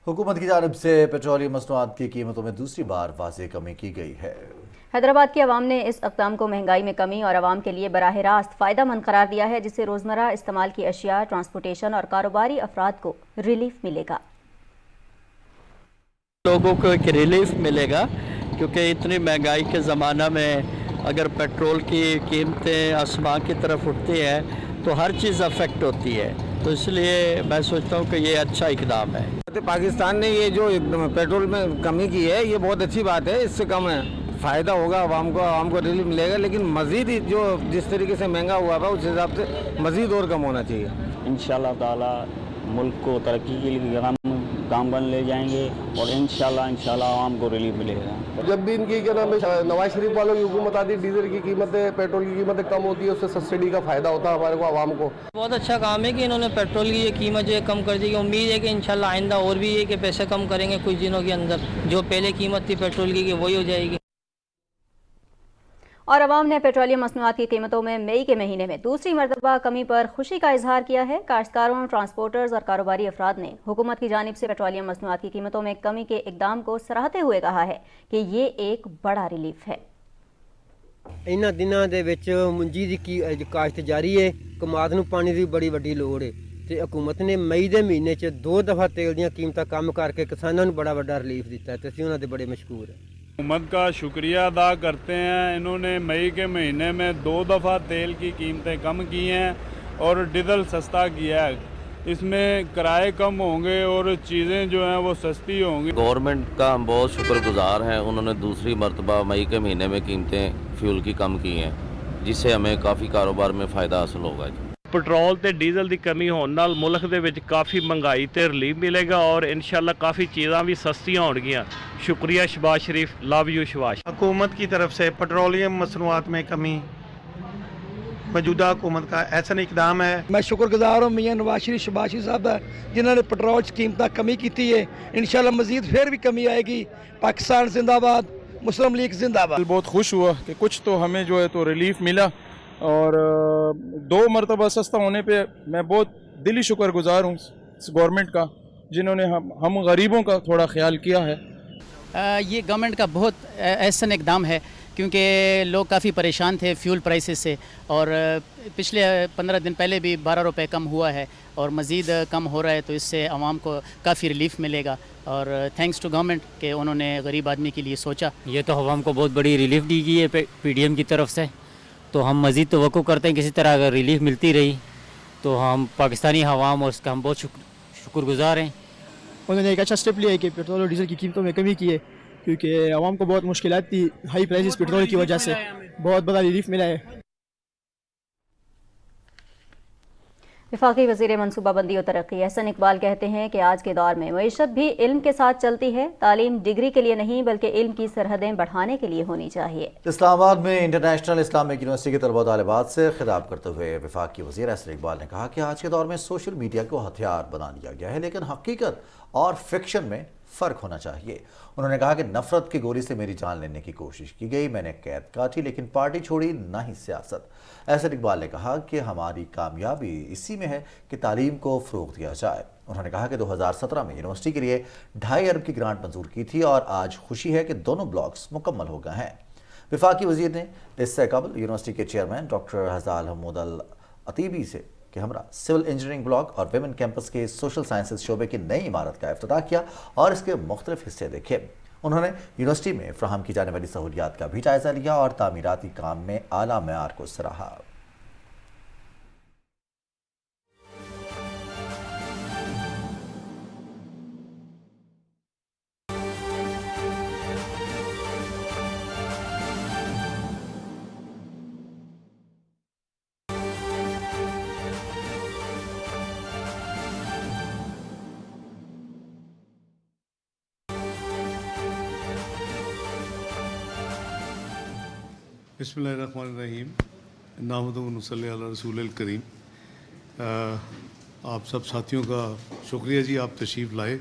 [SPEAKER 1] حکومت کی جانب سے پیٹرولیم مصنوعات کی قیمتوں میں دوسری بار واضح کمی کی گئی ہے۔
[SPEAKER 2] حیدرآباد کی عوام نے اس اقدام کو مہنگائی میں کمی اور عوام کے لیے براہ راست فائدہ مند قرار دیا ہے، جس سے روزمرہ استعمال کی اشیاء، ٹرانسپورٹیشن اور کاروباری افراد کو ریلیف ملے گا۔
[SPEAKER 16] لوگوں کو ایک ریلیف ملے گا کیونکہ اتنی مہنگائی کے زمانہ میں اگر پیٹرول کی قیمتیں آسمان کی طرف اٹھتی ہیں تو ہر چیز افیکٹ ہوتی ہے، تو اس لیے میں سوچتا ہوں کہ یہ اچھا اقدام ہے۔
[SPEAKER 17] پاکستان نے یہ جو پیٹرول میں کمی کی ہے یہ بہت اچھی بات ہے، اس سے کم ہے فائدہ ہوگا عوام کو ریلیف ملے گا، لیکن مزید جو جس طریقے سے مہنگا ہوا تھا اس حساب سے مزید اور کم ہونا چاہیے۔
[SPEAKER 18] انشاءاللہ تعالی ملک کو ترقی کے لیے کام بن لے جائیں گے اور انشاءاللہ عوام کو ریلیف ملے گا۔
[SPEAKER 19] جب بھی ان کی کیا نام ہے نواز شریف والوں کی حکومت آتی ہے، ڈیزل کی قیمتیں، پیٹرول کی قیمتیں کم ہوتی ہے، اس سے سبسڈی کا فائدہ ہوتا ہے ہمارے کو عوام کو۔
[SPEAKER 20] بہت اچھا کام ہے کہ انہوں نے پیٹرول کی یہ قیمت جو ہے کم کر دی ہے۔ امید ہے کہ انشاءاللہ آئندہ اور بھی یہ کہ پیسے کم کریں گے کچھ دنوں کے اندر، جو پہلے قیمت تھی پیٹرول کی کہ وہی ہو جائے گی۔
[SPEAKER 2] اور عوام نے پیٹرولیم مصنوعات کی قیمتوں میں مئی کے مہینے میں دوسری مرتبہ کمی پر خوشی کا اظہار کیا ہے۔ کاشتکاروں، ٹرانسپورٹرز اور کاروباری افراد نے حکومت کی جانب سے پیٹرولیم مصنوعات کی قیمتوں میں کمی کے اقدام کو سراہتے ہوئے کہا ہے کہ یہ ایک بڑا ریلیف ہے۔
[SPEAKER 21] ਇਹਨਾਂ ਦਿਨਾਂ ਦੇ ਵਿੱਚ ਮੁੰਜੀ ਦੀ ਕਾਸ਼ਤ ਜਾਰੀ ਹੈ, ਕਮਾਦ ਨੂੰ ਪਾਣੀ ਦੀ ਬੜੀ ਵੱਡੀ ਲੋੜ ਹੈ ਤੇ ਹਕੂਮਤ ਨੇ ਮਈ ਦੇ ਮਹੀਨੇ 'ਚ 2 ਦਫਾ ਤੇਲ ਦੀਆਂ ਕੀਮਤਾਂ ਕਮ ਕਰਕੇ ਕਿਸਾਨਾਂ ਨੂੰ ਬੜਾ ਵੱਡਾ ਰਿਲੀਫ ਦਿੱਤਾ ਹੈ ਤੇ ਅਸੀਂ ਉਹਨਾਂ ਦੇ ਬੜੇ ਮਸ਼ਕੂਰ ਹਾਂ।
[SPEAKER 22] हुकूमत का शुक्रिया अदा करते हैं। इन्होंने मई के महीने में 2 दफ़ा तेल की कीमतें कम की हैं और डीजल सस्ता किया है। इसमें किराए कम होंगे और चीज़ें जो हैं वो सस्ती होंगी।
[SPEAKER 23] गवर्नमेंट का हम बहुत शुक्रगुजार हैं, उन्होंने दूसरी मरतबा मई के महीने में कीमतें फ्यूल की कम की हैं, जिससे हमें काफ़ी कारोबार में फ़ायदा हासिल होगा।
[SPEAKER 24] ਪੈਟਰੋਲ ਤੇ ਡੀਜ਼ਲ ਦੀ ਕਮੀ ਹੋਣ ਨਾਲ ਮੁਲਕ ਦੇ ਵਿੱਚ ਕਾਫੀ ਮਹਿੰਗਾਈ ਤੇ ਰਿਲੀਫ ਮਿਲੇਗਾ और इंशाल्लाह काफ़ी चीज़ां भी सस्तियाँ होंगियाँ। शुक्रिया शहबाज शरीफ, लव यू शहबाज।
[SPEAKER 25] हुकूमत की तरफ से पेट्रोलियम मसनूआत में कमी मौजूदा हुकूमत का ऐसा इकदाम है।
[SPEAKER 26] मैं शुक्रगुजार हूँ मियाँ नवाज शरीफ शहबाज शरीफ साहब का, जिन्होंने पेट्रोल कीमत कमी की है। इंशाल्लाह मजीद फिर भी कमी आएगी। पाकिस्तान जिंदाबाद, मुस्लिम लीग जिंदाबाद।
[SPEAKER 27] बहुत खुश हुआ कि कुछ तो हमें जो है तो रिलीफ मिला और 2 मरतबा सस्ता होने पे मैं बहुत दिली शुक्रगुजार हूँ गवर्नमेंट का, जिन्होंने हम गरीबों का थोड़ा ख्याल किया है।
[SPEAKER 28] ये गवर्नमेंट का बहुत ऐसा इकदाम है
[SPEAKER 3] کیونکہ لوگ کافی پریشان تھے فیول پرائسز سے، اور پچھلے 15 دن پہلے بھی 12 روپے کم ہوا ہے اور مزید کم ہو رہا ہے، تو اس سے عوام کو کافی ریلیف ملے گا، اور تھینکس ٹو گورنمنٹ کہ انہوں نے غریب آدمی کے لیے سوچا۔
[SPEAKER 4] یہ تو عوام کو بہت بڑی ریلیف دی گئی ہے پی ڈی ایم کی طرف سے، تو ہم مزید توقع کرتے ہیں کسی طرح اگر ریلیف ملتی رہی تو ہم پاکستانی عوام اور اس کا ہم بہت شکر گزار ہیں۔
[SPEAKER 5] انہوں نے ایک اچھا اسٹیپ لیا ہے کہ پیٹرول اور ڈیزل کی قیمتوں میں کمی کی ہے، کیونکہ عوام کو بہت مشکلات تھی ہائی پرائسز پیٹرول کی وجہ سے، بہت بڑا ریلیف ملا ہے۔
[SPEAKER 2] وفاقی وزیر منصوبہ بندی و ترقی احسن اقبال کہتے ہیں کہ آج کے دور میں معیشت بھی علم کے ساتھ چلتی ہے، تعلیم ڈگری کے لیے نہیں بلکہ علم کی سرحدیں بڑھانے کے لیے ہونی چاہیے۔
[SPEAKER 1] اسلام آباد میں انٹرنیشنل اسلامک یونیورسٹی کے طلباء و طالبات سے خطاب کرتے ہوئے وفاقی وزیر احسن اقبال نے کہا کہ آج کے دور میں سوشل میڈیا کو ہتھیار بنا لیا گیا ہے، لیکن حقیقت اور فکشن میں فرق ہونا چاہیے۔ انہوں نے کہا کہ نفرت کی گولی سے میری جان لینے کی کوشش کی گئی، میں نے قید کاٹی لیکن پارٹی چھوڑی نہ ہی سیاست۔ احسن اقبال نے کہا کہ ہماری کامیابی اسی میں ہے کہ تعلیم کو فروغ دیا جائے۔ انہوں نے کہا کہ 2017 میں یونیورسٹی کے لیے 2.5 ارب کی گرانٹ منظور کی تھی اور آج خوشی ہے کہ دونوں بلاکس مکمل ہو گئے ہیں۔ وفاقی وزیر نے اس سے قبل یونیورسٹی کے چیئرمین ڈاکٹر حزال حمود العتیبی سے کے ہمراہ سول انجینئرنگ بلاک اور ویمن کیمپس کے سوشل سائنسز شعبے کی نئی عمارت کا افتتاح کیا اور اس کے مختلف حصے دیکھے۔ انہوں نے یونیورسٹی میں فراہم کی جانے والی سہولیات کا بھی جائزہ لیا اور تعمیراتی کام میں اعلیٰ معیار کو سراہا۔
[SPEAKER 6] بسم اللہ الرحمن الرحیم، نحمدہ و نصلی علی رسول الکریم۔ آپ سب ساتھیوں کا شکریہ جی، آپ تشریف لائے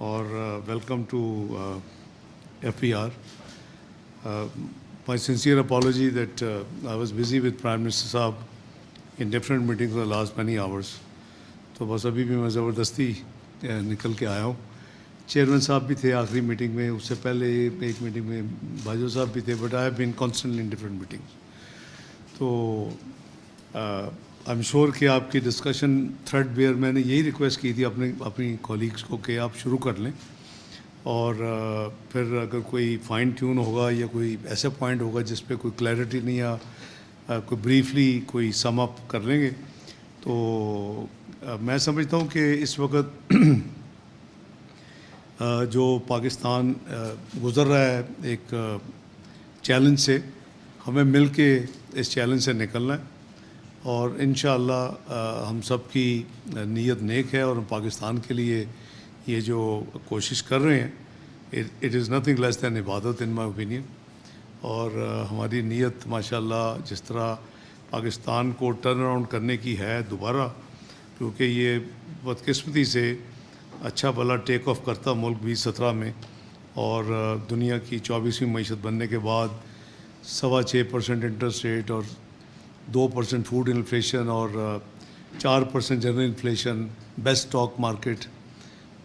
[SPEAKER 6] اور welcome to F P R. My sincere apology that I was busy with prime minister صاحب in different meetings for last many hours, تو بس ابھی بھی میں زبردستی نکل کے آیا ہوں۔ چیئرمین صاحب بھی تھے آخری میٹنگ میں، اس سے پہلے ایک میٹنگ میں باجو صاحب بھی تھے، but I have been constantly in different meetings. تو آئی ایم شیور کہ آپ کی ڈسکشن تھریڈ بیئر، میں نے یہی ریکویسٹ کی تھی اپنی کولیگس کو کہ آپ شروع کر لیں، اور پھر اگر کوئی فائن ٹیون ہوگا یا کوئی ایسا پوائنٹ ہوگا جس پہ کوئی کلیئرٹی نہیں، یا کوئی بریفلی کوئی سم اپ کر لیں گے۔ تو میں سمجھتا ہوں کہ اس وقت جو پاکستان گزر رہا ہے ایک چیلنج سے، ہمیں مل کے اس چیلنج سے نکلنا ہے، اور انشاءاللہ ہم سب کی نیت نیک ہے، اور ہم پاکستان کے لیے یہ جو کوشش کر رہے ہیں اٹ از نتھنگ لیس دین عبادت ان مائی اوپینین۔ اور ہماری نیت ماشاءاللہ جس طرح پاکستان کو ٹرن اراؤنڈ کرنے کی ہے دوبارہ، کیونکہ یہ بدقسمتی سے اچھا بھلا ٹیک آف کرتا ملک 2017 میں، اور دنیا کی 24ویں معیشت بننے کے بعد 6.25% انٹرسٹ ریٹ اور 2% فوڈ انفلیشن اور 4% general inflation, best stock market,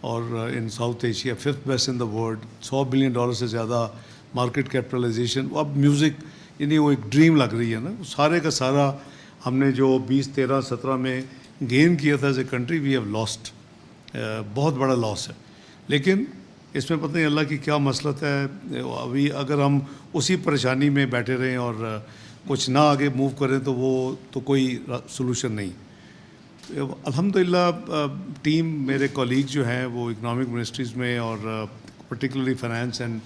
[SPEAKER 6] اور in South Asia 5th best in the world, $100 billion سے زیادہ مارکیٹ کیپٹلائزیشن۔ اب میوزک یعنی وہ ایک ڈریم لگ رہی ہے نا، سارے کا سارا ہم نے جو 20, 13, 17 میں گین کیا تھا as a country, we have lost, بہت بڑا لاس ہے۔ لیکن اس میں پتہ نہیں اللہ کی کیا مسلط ہے، ابھی اگر ہم اسی پریشانی میں بیٹھے رہیں اور کچھ نہ آگے موو کریں تو وہ تو کوئی سلوشن نہیں۔ الحمدللہ ٹیم میرے کولیگ جو ہیں وہ اکنامک منسٹریز میں اور particularly finance and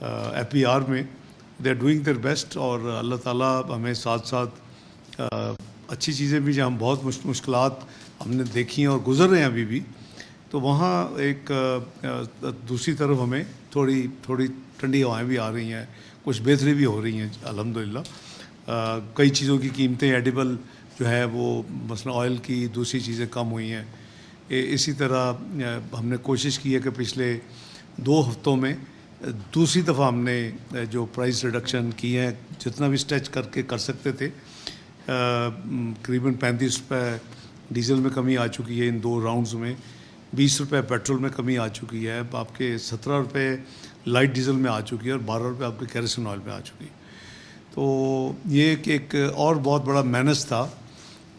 [SPEAKER 6] F P R میں they are doing their best, اور اللہ تعالیٰ ہمیں ساتھ ساتھ اچھی چیزیں بھی، جہاں ہم بہت مشکلات ہم نے دیکھی ہیں اور گزر رہے ہیں ابھی بھی، تو وہاں ایک دوسری طرف ہمیں تھوڑی ٹھنڈی ہوائیں بھی آ رہی ہیں، کچھ بہتری بھی ہو رہی ہیں الحمدللہ۔ کئی چیزوں کی قیمتیں ایڈیبل جو ہے وہ مثلا آئل کی، دوسری چیزیں کم ہوئی ہیں۔ اسی طرح ہم نے کوشش کی ہے کہ پچھلے 2 ہفتوں میں دوسری دفعہ ہم نے جو پرائس ریڈکشن کی ہیں، جتنا بھی اسٹریچ کر کے کر سکتے تھے، قریباً 35 روپے ڈیزل میں کمی آ چکی ہے ان 2 راؤنڈز میں، 20 रुपये पेट्रोल में कमी आ चुकी है, आपके 17 रुपये लाइट डीजल में आ चुकी है और 12 रुपये आपके केरोसिन ऑयल में आ चुकी है। तो ये एक और बहुत बड़ा मेनास था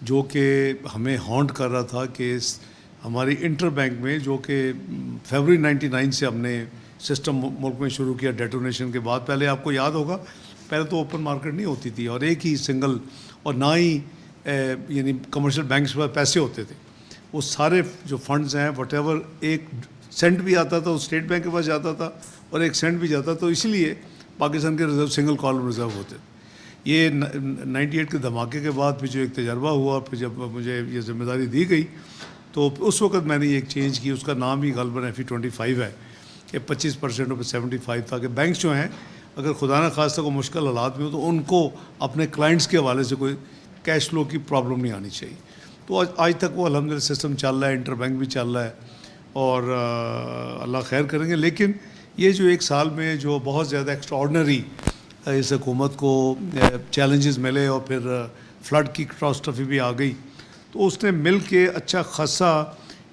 [SPEAKER 6] जो कि हमें हॉन्ट कर रहा था कि हमारी इंटर बैंक में, जो कि फरवरी 99 से हमने सिस्टम मुल्क में शुरू किया डेटोनेशन के बाद। पहले आपको याद होगा, पहले तो ओपन मार्केट नहीं होती थी और एक ही सिंगल, और ना ही यानी कमर्शियल बैंक्स पर पैसे होते थे। वो सारे जो फंड्स हैं व्हाटएवर, एक सेंट भी आता था वो स्टेट बैंक के पास जाता था और एक सेंट भी जाता, तो इसलिए पाकिस्तान के रिजर्व सिंगल कॉलम रिजर्व होते थे। ये 98 के धमाके के बाद फिर जो एक तजर्बा हुआ, फिर जब मुझे ये जिम्मेदारी दी गई तो उस वक्त मैंने एक चेंज की, उसका नाम ही गलबन FE25 है कि 25% पर 75, ताकि बैंक्स जो हैं अगर खुदा न खास्ता को मुश्किल हालात में हो तो उनको अपने क्लाइंट्स के हवाले से कोई कैश फ्लो की प्रॉब्लम नहीं आनी चाहिए। तो आज तक वो अल्हम्दुलिल्लाह सिस्टम चल रहा है, इंटर बैंक भी चल रहा है और अल्लाह खैर करेंगे। लेकिन ये जो एक साल में जो बहुत ज़्यादा एक्स्ट्राऑर्डिनरी इस हुकूमत को चैलेंजेस मिले और फिर फ्लड की कैटास्ट्रॉफी भी आ गई, तो उसने मिल के अच्छा खासा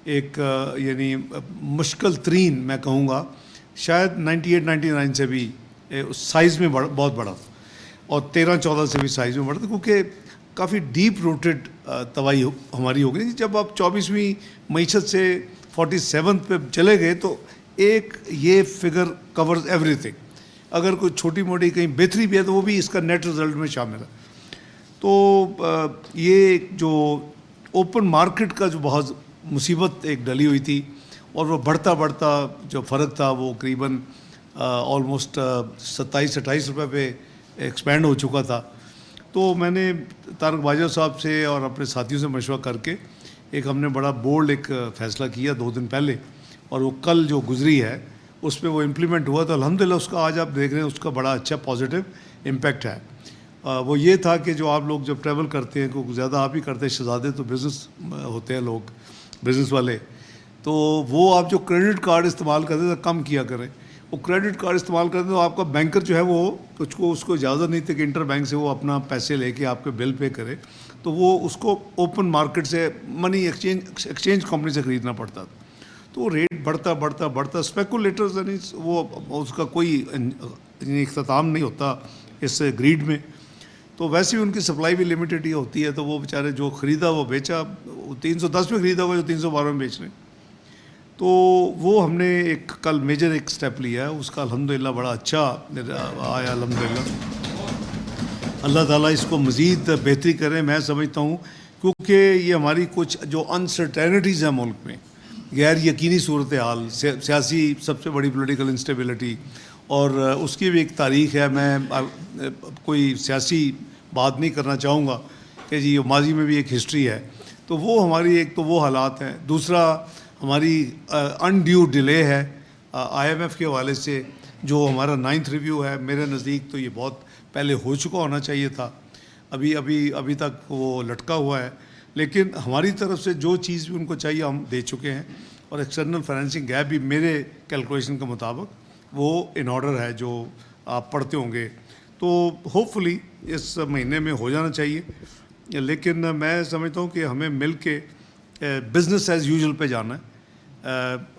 [SPEAKER 6] एक यानी मुश्किल तरीन मैं कहूँगा शायद 98-99 से भी साइज़ में बहुत बड़ा था और 13-14 से भी साइज़ में बड़ा था, क्योंकि काफ़ी डीप रूटेड तबाही हमारी हो गई। जब आप 24वीं मईशत से 47 पे चले गए तो एक ये फिगर कवर्स एवरीथिंग। अगर कोई छोटी मोटी कहीं बेहतरी भी है तो वो भी इसका नेट रिज़ल्ट में शामिल है। तो ये जो ओपन मार्केट का जो बहुत मुसीबत एक डली हुई थी और वो बढ़ता बढ़ता जो फ़र्क था वो करीबन ऑलमोस्ट 27-28 रुपये पे एक्सपेंड हो चुका था। तो मैंने तारक बाजवा साहब से और अपने साथियों से मशवरा करके एक हमने बड़ा बोल्ड एक फ़ैसला किया 2 दिन पहले, और वो कल जो गुजरी है उस पर वो इम्प्लीमेंट हुआ। तो अल्हम्दुलिल्लाह उसका आज आप देख रहे हैं उसका बड़ा अच्छा पॉजिटिव इम्पैक्ट है। वो ये था कि जो आप लोग जब ट्रैवल करते हैं, क्योंकि ज़्यादा आप ही करते हैं, शहजादे तो बिज़नेस होते हैं लोग, बिज़नेस वाले, तो वो आप जो क्रेडिट कार्ड इस्तेमाल करते हैं तो कम किया करें। वो क्रेडिट कार्ड इस्तेमाल करते तो आपका बैंकर जो है वो उसको इजाज़त नहीं थी कि इंटर बैंक से वो अपना पैसे लेके आपके बिल पे करे, तो वो उसको ओपन मार्केट से मनी एक्सचेंज कंपनी से ख़रीदना पड़ता था। तो रेट बढ़ता बढ़ता बढ़ता स्पेकुलेटर्स यानी वो उसका कोई इख्तिताम नहीं होता इस ग्रीड में। तो वैसे भी उनकी सप्लाई भी लिमिटेड ही होती है, तो वो बेचारे जो ख़रीदा वो बेचा, 310 में ख़रीदा हुआ जो 312 में बेच रहे। तो वो हमने एक कल मेजर एक स्टेप लिया है, उसका अल्हम्दुलिल्लाह बड़ा अच्छा आया। अल्हम्दुलिल्लाह अल्लाह ताला इसको मज़ीद बेहतरी करे, मैं समझता हूँ, क्योंकि ये हमारी कुछ जो अनसर्टेनिटीज़ हैं मुल्क में, गैर यकीनी सूरत हाल, सियासी सबसे बड़ी पॉलिटिकल इंस्टेबिलिटी, और उसकी भी एक तारीख़ है। मैं कोई सियासी बात नहीं करना चाहूँगा कि जी माजी में भी एक हिस्ट्री है, तो वो हमारी एक तो वो हालात हैं। दूसरा हमारी अनड्यू डिले है IMF के हवाले से, जो हमारा 9th रिव्यू है, मेरे नज़दीक तो ये बहुत पहले हो चुका होना चाहिए था, अभी तक वो लटका हुआ है। लेकिन हमारी तरफ से जो चीज़ भी उनको चाहिए हम दे चुके हैं, और एक्सटर्नल फाइनेंसिंग गैप भी मेरे कैलकुलेशन के मुताबिक वो इन ऑर्डर है, जो आप पढ़ते होंगे। तो होपफुली इस महीने में हो जाना चाहिए। लेकिन मैं समझता हूँ कि हमें मिल के बिज़नेस एज़ यूजुअल पे जाना है।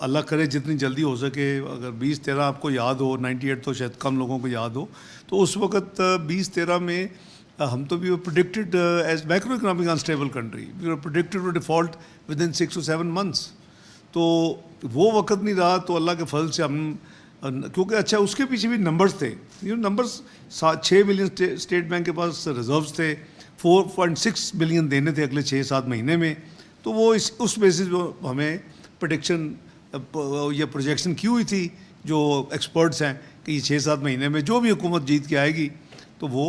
[SPEAKER 6] अल्लाह करे जितनी जल्दी हो सके। अगर 2013 आपको याद हो, 98 तो शायद कम लोगों को याद हो, तो उस वक्त 2013 में हम तो we were predicted as macro economic unstable country, we were predicted to default within 6 to 7 months। तो वो वक्त नहीं रहा, तो अल्लाह के फजल से हम, क्योंकि अच्छा उसके पीछे भी नंबर्स थे, नंबर्स 6 बिलियन स्टेट बैंक के पास रिजर्व्स थे, 4.6 बिलियन देने थे अगले 6-7 महीने में। तो वो उस बेसिस पर हमें प्रेडिक्शन या प्रोजेक्शन की हुई थी जो एक्सपर्ट्स हैं कि ये 6-7 महीने में जो भी हुकूमत जीत के आएगी तो वो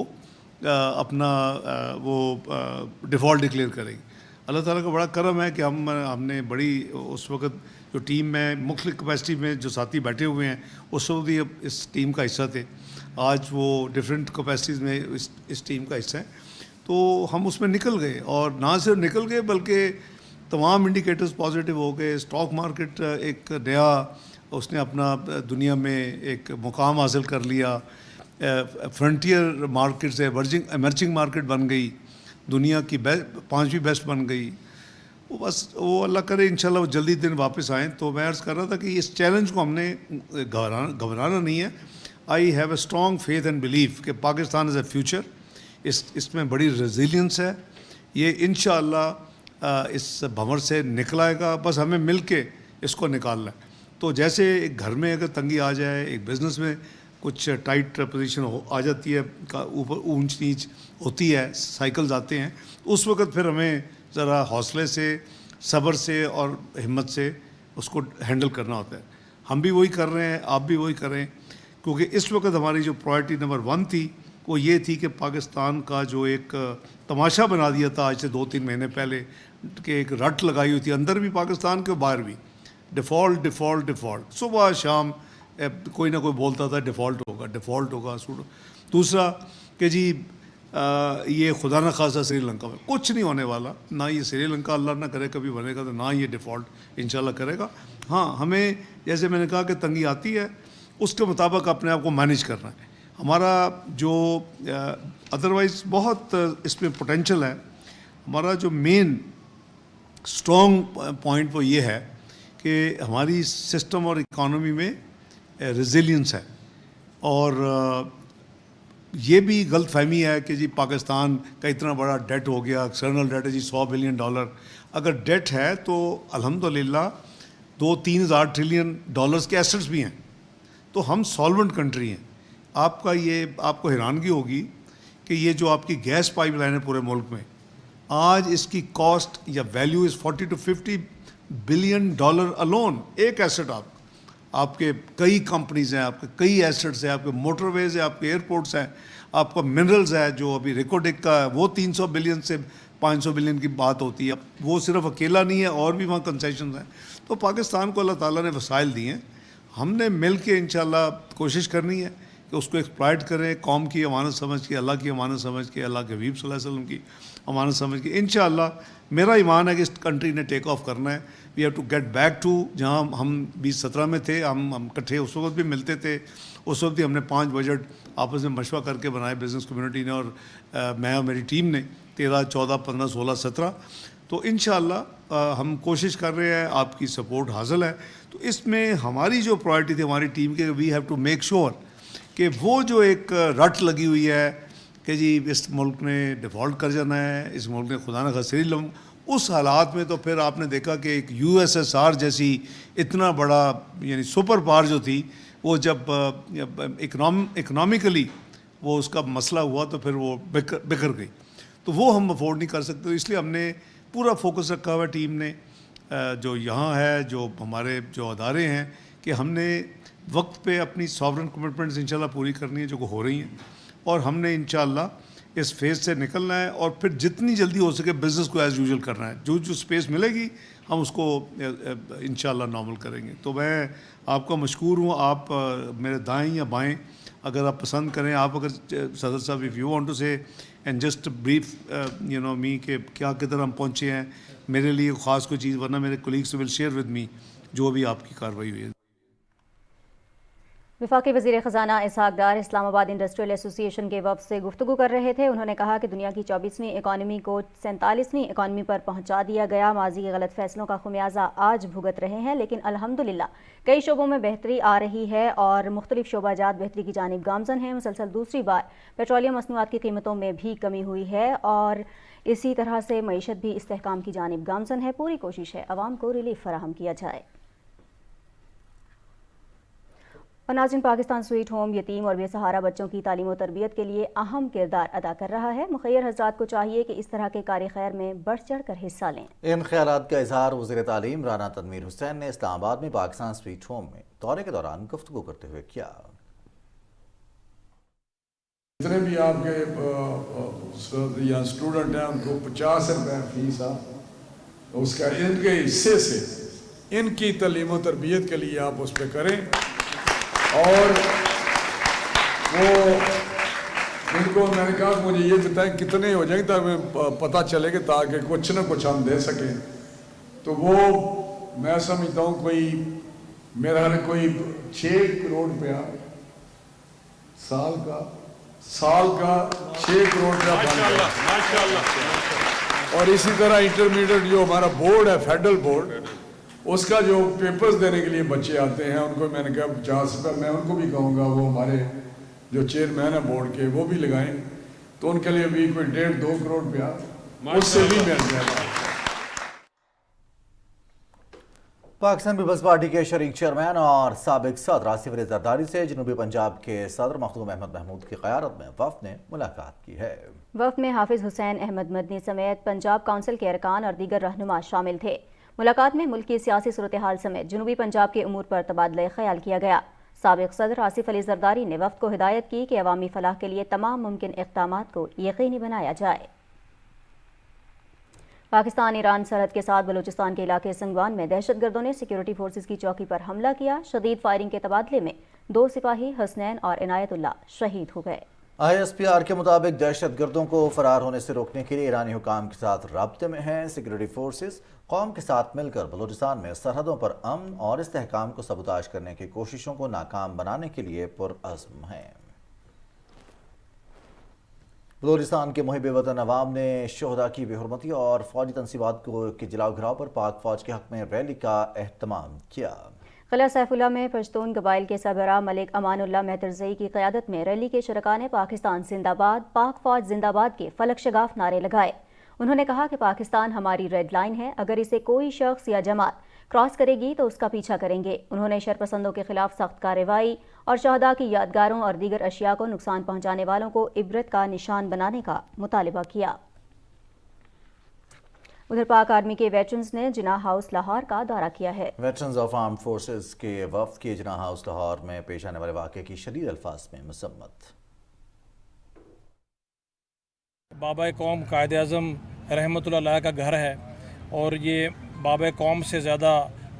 [SPEAKER 6] अपना वो डिफ़ॉल्ट डिक्लेयर करेगी। अल्लाह ताला का बड़ा करम है कि हमने बड़ी उस वक्त जो टीम में मुख्तलिफ कैपेसिटी में जो साथी बैठे हुए हैं उस वक्त ही इस टीम का हिस्सा थे, आज वो डिफरेंट कैपेसिटीज़ में इस टीम का हिस्सा है। तो हम उसमें निकल गए, और ना सिर्फ निकल गए बल्कि तमाम इंडिकेटर्स पॉजिटिव हो गए। स्टॉक मार्केट एक नया उसने अपना दुनिया में एक मुकाम हासिल कर लिया, फ्रंटियर मार्केट से एमर्जिंग मार्केट बन गई, दुनिया की 5वीं बेस्ट बन गई। वो बस वो अल्लाह करे इंशाल्लाह वो जल्दी दिन वापस आएँ। तो मैं अर्ज़ कर रहा था कि इस चैलेंज को हमने घबराना नहीं है। I have a strong faith and believe कि पाकिस्तान इज़ अ फ्यूचर, इसमें बड़ी रेजिलियंस है, ये इंशाअल्लाह इस भंवर से निकल आएगा, बस हमें मिल के इसको निकालना है। तो जैसे एक घर में अगर तंगी आ जाए, एक बिज़नेस में कुछ टाइट पोजीशन आ जाती है, ऊपर ऊंच नीच होती है, साइकिल्स आते हैं, उस वक्त फिर हमें ज़रा हौसले से, सब्र से और हिम्मत से उसको हैंडल करना होता है। हम भी वही कर रहे हैं, आप भी वही कर रहे हैं, क्योंकि इस वक्त हमारी जो प्रायोरिटी नंबर 1 थी वो ये थी कि पाकिस्तान का जो एक तमाशा बना दिया था आज से 2-3 महीने पहले, कि एक रट लगाई हुई थी अंदर भी पाकिस्तान के, बाहर भी, डिफ़ॉल्ट डिफ़ॉल्ट डिफ़ॉल्ट, सुबह शाम कोई ना कोई बोलता था डिफ़ॉल्ट होगा डिफ़ॉल्ट होगा। दूसरा कि जी ये खुदा न खासा श्रीलंका में कुछ नहीं होने वाला, ना ये श्रीलंका अल्लाह ना करे कभी बनेगा, तो ना ये डिफ़ॉल्ट इंशाल्लाह करेगा। हाँ, हमें जैसे मैंने कहा कि तंगी आती है, उसके मुताबिक अपने आप को मैनेज करना है। हमारा जो अदरवाइज़ बहुत इसमें पोटेंशल है, हमारा जो मेन स्ट्रॉन्ग पॉइंट वो ये है कि हमारी सिस्टम और इकॉनमी में रेजिलियंस है। और ये भी गलत फहमी है कि जी पाकिस्तान का इतना बड़ा डेट हो गया, एक्सटर्नल डेट है जी $100 बिलियन। अगर डेट है तो अल्हम्दुलिल्लाह 2-3 हज़ार ट्रिलियन डॉलर्स के एसेट्स भी हैं, तो हम सॉल्वेंट कंट्री हैं। आपको हैरानगी होगी कि ये जो आपकी गैस पाइपलाइन है पूरे मुल्क में, आज इसकी कॉस्ट या value is $40 to $50 billion alone. एक एसेट आपके कई कंपनीज़ हैं, आपके कई एसेट्स हैं, आपके मोटरवेज़ हैं, आपके एयरपोर्ट्स हैं, आपका मिनरल्स है, जो अभी रिकोडिक का है वो 300 बिलियन से 500 बिलियन की बात होती है। वो सिर्फ अकेला नहीं है, और भी वहाँ कंसेशन हैं। तो पाकिस्तान को अल्लाह ताला ने वसाइल दिए हैं, हमने मिल के इंशाल्लाह कोशिश करनी है कि उसको एक्सप्लॉइट करें, कौम की अमानत समझ के, अल्लाह की अमानत समझ के, अल्लाह के हबीब सल्लल्लाहु अलैहि वसल्लम की अमानत समझ के। इंशाल्लाह मेरा ईमान है कि इस कंट्री ने टेक ऑफ करना है। We have to get back to जहाँ हम 2017 में थे, हम इकट्ठे उस वक्त भी मिलते थे, उस वक्त भी हमने 5 बजट आपस में मशवरा करके बनाए बिज़नेस कम्युनिटी ने, और मैं और मेरी टीम ने 13, 14, 15, 16, 17। तो इंशाल्लाह हम कोशिश कर रहे हैं, आपकी सपोर्ट हासिल है। तो इसमें हमारी जो प्रायोरिटी थी हमारी टीम के, we have to make sure कि वो जो एक रट लगी हुई है कि जी इस मुल्क ने डिफ़ॉल्ट कर जाना है, इस मुल्क ने खुदा न खास्ता, उस हालात में तो फिर आपने देखा कि एक USSR जैसी इतना बड़ा यानी सुपर पावर जो थी, वो जब इकनॉमिकली वो उसका मसला हुआ तो फिर वो बिखर गई। तो वो हम अफोर्ड नहीं कर सकते। तो इसलिए हमने पूरा फोकस रखा हुआ टीम ने, जो यहाँ है, जो हमारे जो अदारे हैं, कि हमने वक्त पे अपनी सॉवरन कमिटमेंट्स इंशाल्लाह पूरी करनी है जो हो रही हैं, और हमने इंशाल्लाह इस फेज़ से निकलना है, और फिर जितनी जल्दी हो सके बिज़नेस को एज़ यूजुअल करना है। जो स्पेस मिलेगी हम उसको इंशाल्लाह नॉर्मल करेंगे। तो मैं आपका मशकूर हूँ, आप मेरे दाएं या बाएं अगर आप पसंद करें, आप अगर सदर साहब इफ़ यू वांट टू से एंड जस्ट ब्रीफ मी के क्या किधर हम पहुँचे हैं, मेरे लिए ख़ास कोई चीज़, वरना मेरे colleagues will share with me जो भी आपकी कार्रवाई हुई है।
[SPEAKER 2] वफाकी वज़ीर ख़जाना इसहाक़ डार इस्लामाबाद इंडस्ट्रियल एसोसिएशन के वफ़द से गुफ्तगू कर रहे थे। उन्होंने कहा कि दुनिया की 24वीं इकॉनमी को 47वीं इकॉनमी पर पहुंचा दिया गया। माजी के गलत फैसलों का खुमियाजा आज भुगत रहे हैं, लेकिन अल्हम्दुलिल्लाह कई शोबों में बेहतरी आ रही है और मुख्तलिफ शोबाजात बेहतरी की जानिब गामज़न हैं। मुसलसल दूसरी बार पेट्रोलियम मसनूआत की कीमतों में भी कमी हुई है और इसी तरह से मईशत भी इस्तेहकाम की जानिब गामज़न है। पूरी कोशिश है अवाम को रिलीफ फराहम किया जाए। और नाज़रीन, पाकिस्तान स्वीट होम यतीम और बेसहारा बच्चों की तालीम और तरबियत के लिए अहम किरदार अदा कर रहा है। मुखय्यर हज़रात को चाहिए कि इस तरह के कार्य खैर में बढ़ चढ़ कर हिस्सा लें।
[SPEAKER 1] इन ख्यालात का इजहार वज़ीर तालीम राना तनवीर हुसैन ने इस्लामाबाद में पाकिस्तान स्वीट होम में दौरे के दौरान गुफ्तगू करते हुए किया।
[SPEAKER 7] जितने भी आपके या स्टूडेंट हैं उनको 50 रुपये फीस है, उसका इनके हिस्से से इनकी तालीम और तरबियत के लिए आप उस पर करें, और वो इनको मैंने कहा मुझे ये बताएं कितने हो जाएंगे ताकि पता चले कि ताकि कुछ न कुछ हम दे सकें। तो वो मैं समझता हूँ कोई मेरा कोई 6 करोड़ रुपया साल का 6 करोड़ रुपया बन गया। और इसी तरह इंटरमीडिएट जो हमारा बोर्ड है, फेडरल बोर्ड, उसका जो पेपर्स देने के लिए बच्चे आते हैं, उनको मैंने कहा 50 रुपये, मैं उनको भी कहूँगा वो हमारे जो चेयरमैन है बोर्ड के वो भी लगाएं, तो उनके लिए भी कोई 1.5-2 करोड़ रुपया उससे भी मिल जाएगा।
[SPEAKER 1] पाकिस्तान पीपल्स पार्टी के शरीक चेयरमैन और साबिक सदर आसिफ अली जरदारी से जनूबी पंजाब के सदर मखदूम अहमद महमूद की क़यादत में वफ़द ने मुलाकात की है।
[SPEAKER 2] वफ़द में हाफिज हुसैन अहमद मदनी समेत पंजाब काउंसिल के अरकान और दीगर रहनुमा शामिल थे। मुलाकात में मुल्क की सियासी सूरत हाल समेत जनूबी पंजाब के उमूर पर तबादला ख्याल किया गया। साबिक सदर आसिफ अली जरदारी ने वफ़द को हिदायत की कि अवामी फलाह के लिए तमाम मुमकिन इक़दामात को यकीनी बनाया जाए। पाकिस्तान ईरान सरहद के साथ बलूचिस्तान के इलाके संगवान में दहशतगर्दों ने सिक्योरिटी फोर्सेस की चौकी पर हमला किया। शदीद फायरिंग के तबादले में 2 सिपाही हसनैन और इनायतुल्लाह शहीद हो गए।
[SPEAKER 1] ISPR के मुताबिक दहशतगर्दों को फरार होने से रोकने के लिए ईरानी हुकाम के साथ राब्ते में हैं। सिक्योरिटी फोर्सेस कौम के साथ मिलकर बलूचिस्तान में सरहदों पर अमन और इस्तेहकाम को सबूताज करने की कोशिशों को नाकाम बनाने के लिए पुरअज़्म हैं। बलूचिस्तान के मुहिब वतन अवाम ने शोहदा की बेहुरमती और फौजी तनसीबात के जलाओ घिराव पर पाक फौज के हक में रैली का एहतमाम किया।
[SPEAKER 2] किला सैफुल्ला में पश्तून कबाइल के सरबराह मलिक अमानुल्लाह मेहतरजई की क़यादत में रैली के शुरका ने पाकिस्तान जिंदाबाद, पाक फौज जिंदाबाद के फलक शगाफ नारे लगाए। उन्होंने कहा कि पाकिस्तान हमारी रेड लाइन है, अगर इसे कोई शख्स या जमात क्रॉस करेगी तो उसका पीछा करेंगे। उन्होंने शरपसंदों के खिलाफ सख्त कार्रवाई और शहदा की यादगारों और दीगर अशिया को नुकसान पहुंचाने वालों को इबरत का निशान बनाने का मुतालिबा किया। उधर पाक आर्मी के वेटरन्स ने जिना हाउस लाहौर का दौरा किया है।
[SPEAKER 1] वेटरन्स ऑफ आर्म्ड फोर्सेस के वफ़द की जिना हाउस लाहौर में पेश आने वाले वाक़े की शदीद अल्फाज में मसम्मत।
[SPEAKER 8] बाबा कौम कायद आज़म रहमतुल्लाह अलैह का घर है और ये बाबा कौम से ज़्यादा